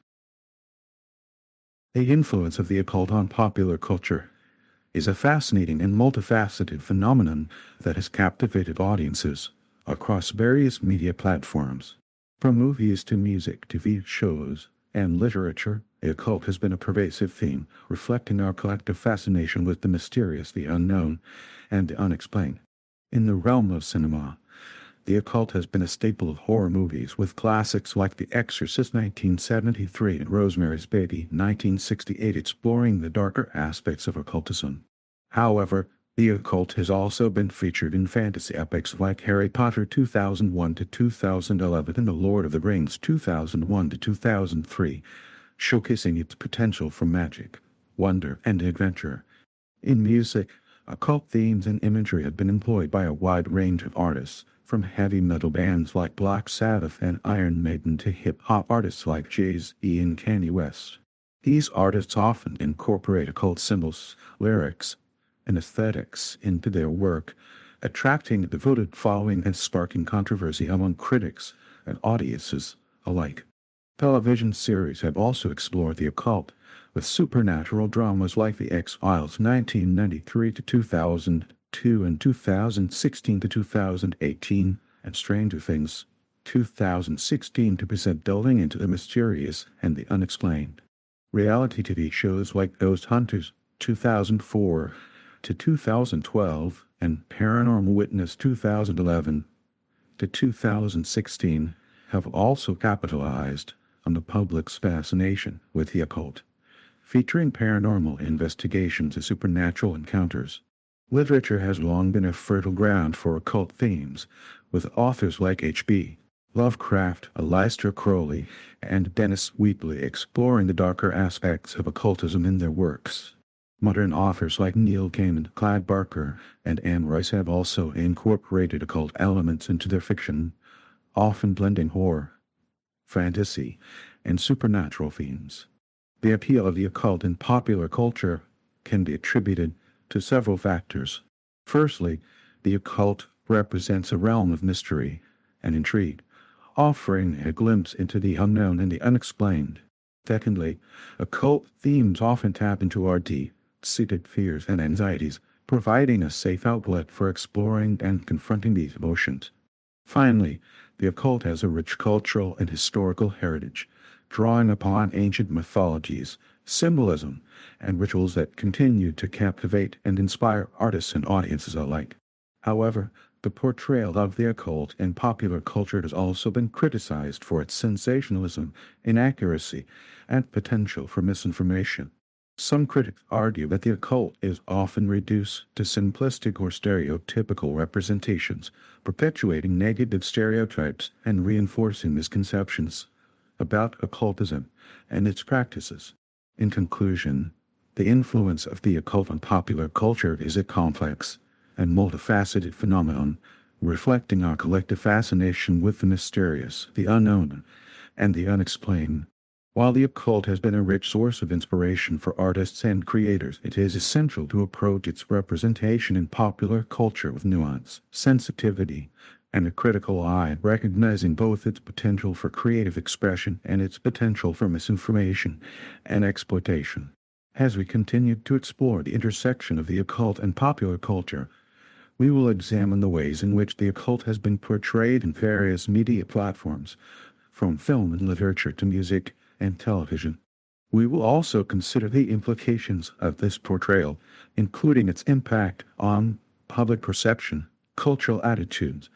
The influence of the occult on popular culture is a fascinating and multifaceted phenomenon that has captivated audiences across various media platforms. From movies to music, TV shows, and literature, the occult has been a pervasive theme, reflecting our collective fascination with the mysterious, the unknown, and the unexplained. In the realm of cinema, the occult has been a staple of horror movies, with classics like The Exorcist 1973 and Rosemary's Baby 1968 exploring the darker aspects of occultism. However, the occult has also been featured in fantasy epics like Harry Potter 2001 to 2011 and The Lord of the Rings 2001 to 2003, showcasing its potential for magic, wonder, and adventure. In music, occult themes and imagery have been employed by a wide range of artists, from heavy metal bands like Black Sabbath and Iron Maiden to hip-hop artists like Jay-Z and Kanye West. These artists often incorporate occult symbols, lyrics, and aesthetics into their work, attracting a devoted following and sparking controversy among critics and audiences alike. Television series have also explored the occult, with supernatural dramas like The X-Files 1993 to 2002 and 2016 to 2018, and Stranger Things 2016 to present delving into the mysterious and the unexplained. Reality TV shows like Ghost Hunters 2004 to 2012 and Paranormal Witness 2011 to 2016 have also capitalized on the public's fascination with the occult, featuring paranormal investigations and supernatural encounters. Literature has long been a fertile ground for occult themes, with authors like H.P. Lovecraft, Aleister Crowley, and Dennis Wheatley exploring the darker aspects of occultism in their works. Modern authors like Neil Gaiman, Clive Barker, and Anne Rice have also incorporated occult elements into their fiction, often blending horror, fantasy, and supernatural themes. The appeal of the occult in popular culture can be attributed to several factors. Firstly, the occult represents a realm of mystery and intrigue, offering a glimpse into the unknown and the unexplained. Secondly, occult themes often tap into our deep-seated fears and anxieties, providing a safe outlet for exploring and confronting these emotions. Finally, the occult has a rich cultural and historical heritage, drawing upon ancient mythologies, symbolism, and rituals that continue to captivate and inspire artists and audiences alike. However, the portrayal of the occult in popular culture has also been criticized for its sensationalism, inaccuracy, and potential for misinformation. Some critics argue that the occult is often reduced to simplistic or stereotypical representations, perpetuating negative stereotypes and reinforcing misconceptions about occultism and its practices. In conclusion, the influence of the occult on popular culture is a complex and multifaceted phenomenon, reflecting our collective fascination with the mysterious, the unknown, and the unexplained. While the occult has been a rich source of inspiration for artists and creators, it is essential to approach its representation in popular culture with nuance, sensitivity, and a critical eye, recognizing both its potential for creative expression and its potential for misinformation and exploitation. As we continue to explore the intersection of the occult and popular culture, we will examine the ways in which the occult has been portrayed in various media platforms, from film and literature to music and television. We will also consider the implications of this portrayal, including its impact on public perception, cultural attitudes,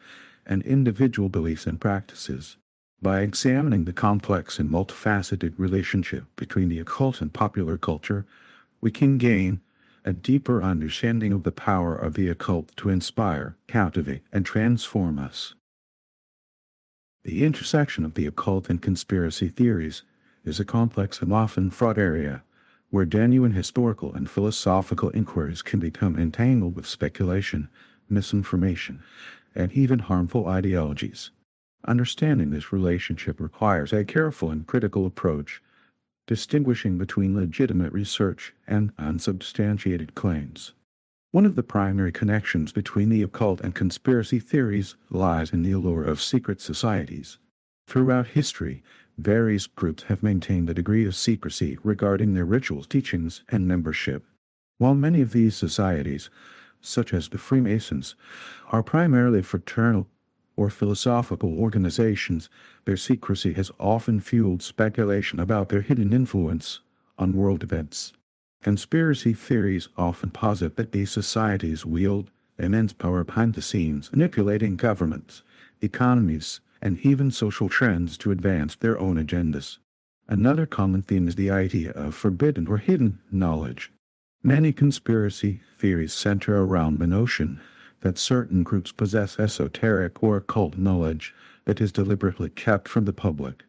and individual beliefs and practices. By examining the complex and multifaceted relationship between the occult and popular culture, we can gain a deeper understanding of the power of the occult to inspire, captivate, and transform us. The intersection of the occult and conspiracy theories is a complex and often fraught area, where genuine historical and philosophical inquiries can become entangled with speculation, misinformation, and even harmful ideologies. Understanding this relationship requires a careful and critical approach, distinguishing between legitimate research and unsubstantiated claims. One of the primary connections between the occult and conspiracy theories lies in the allure of secret societies. Throughout history, various groups have maintained a degree of secrecy regarding their rituals, teachings, and membership. While many of these societies, such as the Freemasons, are primarily fraternal or philosophical organizations, their secrecy has often fueled speculation about their hidden influence on world events. Conspiracy theories often posit that these societies wield immense power behind the scenes, manipulating governments, economies, and even social trends to advance their own agendas. Another common theme is the idea of forbidden or hidden knowledge. Many conspiracy theories center around the notion that certain groups possess esoteric or occult knowledge that is deliberately kept from the public.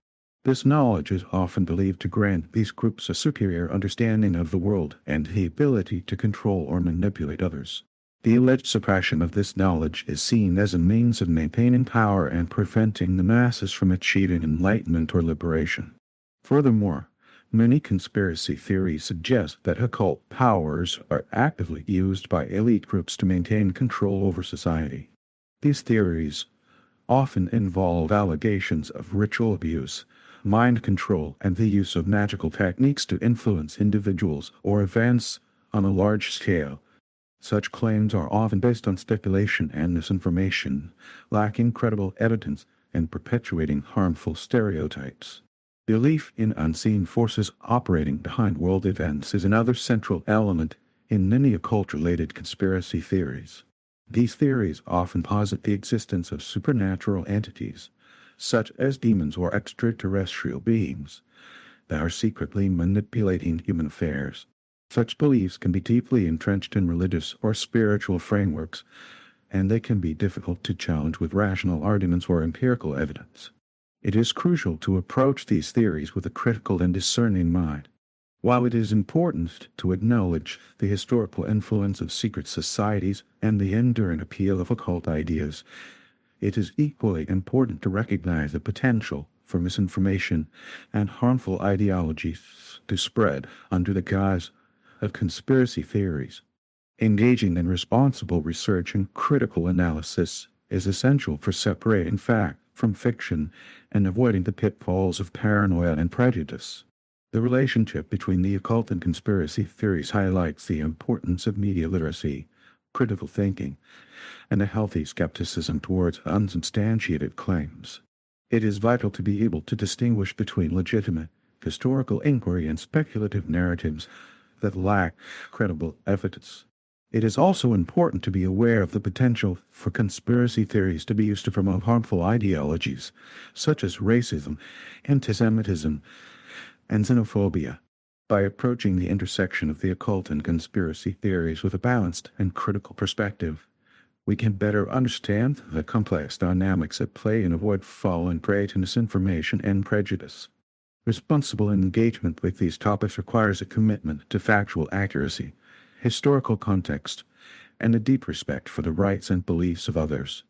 This knowledge is often believed to grant these groups a superior understanding of the world and the ability to control or manipulate others. The alleged suppression of this knowledge is seen as a means of maintaining power and preventing the masses from achieving enlightenment or liberation. Furthermore, many conspiracy theories suggest that occult powers are actively used by elite groups to maintain control over society. These theories often involve allegations of ritual abuse, mind control, and the use of magical techniques to influence individuals or events on a large scale. Such claims are often based on speculation and misinformation, lacking credible evidence and perpetuating harmful stereotypes. Belief in unseen forces operating behind world events is another central element in many occult-related conspiracy theories. These theories often posit the existence of supernatural entities, such as demons or extraterrestrial beings, that are secretly manipulating human affairs. Such beliefs can be deeply entrenched in religious or spiritual frameworks, and they can be difficult to challenge with rational arguments or empirical evidence. It is crucial to approach these theories with a critical and discerning mind. While it is important to acknowledge the historical influence of secret societies and the enduring appeal of occult ideas, it is equally important to recognize the potential for misinformation and harmful ideologies to spread under the guise of conspiracy theories. Engaging in responsible research and critical analysis is essential for separating fact from fiction and avoiding the pitfalls of paranoia and prejudice. The relationship between the occult and conspiracy theories highlights the importance of media literacy, critical thinking, and a healthy skepticism towards unsubstantiated claims. It is vital to be able to distinguish between legitimate historical inquiry and speculative narratives that lack credible evidence. It is also important to be aware of the potential for conspiracy theories to be used to promote harmful ideologies, such as racism, antisemitism, and xenophobia. By approaching the intersection of the occult and conspiracy theories with a balanced and critical perspective, we can better understand the complex dynamics at play and avoid falling prey to misinformation and prejudice. Responsible engagement with these topics requires a commitment to factual accuracy, historical context, and a deep respect for the rights and beliefs of others.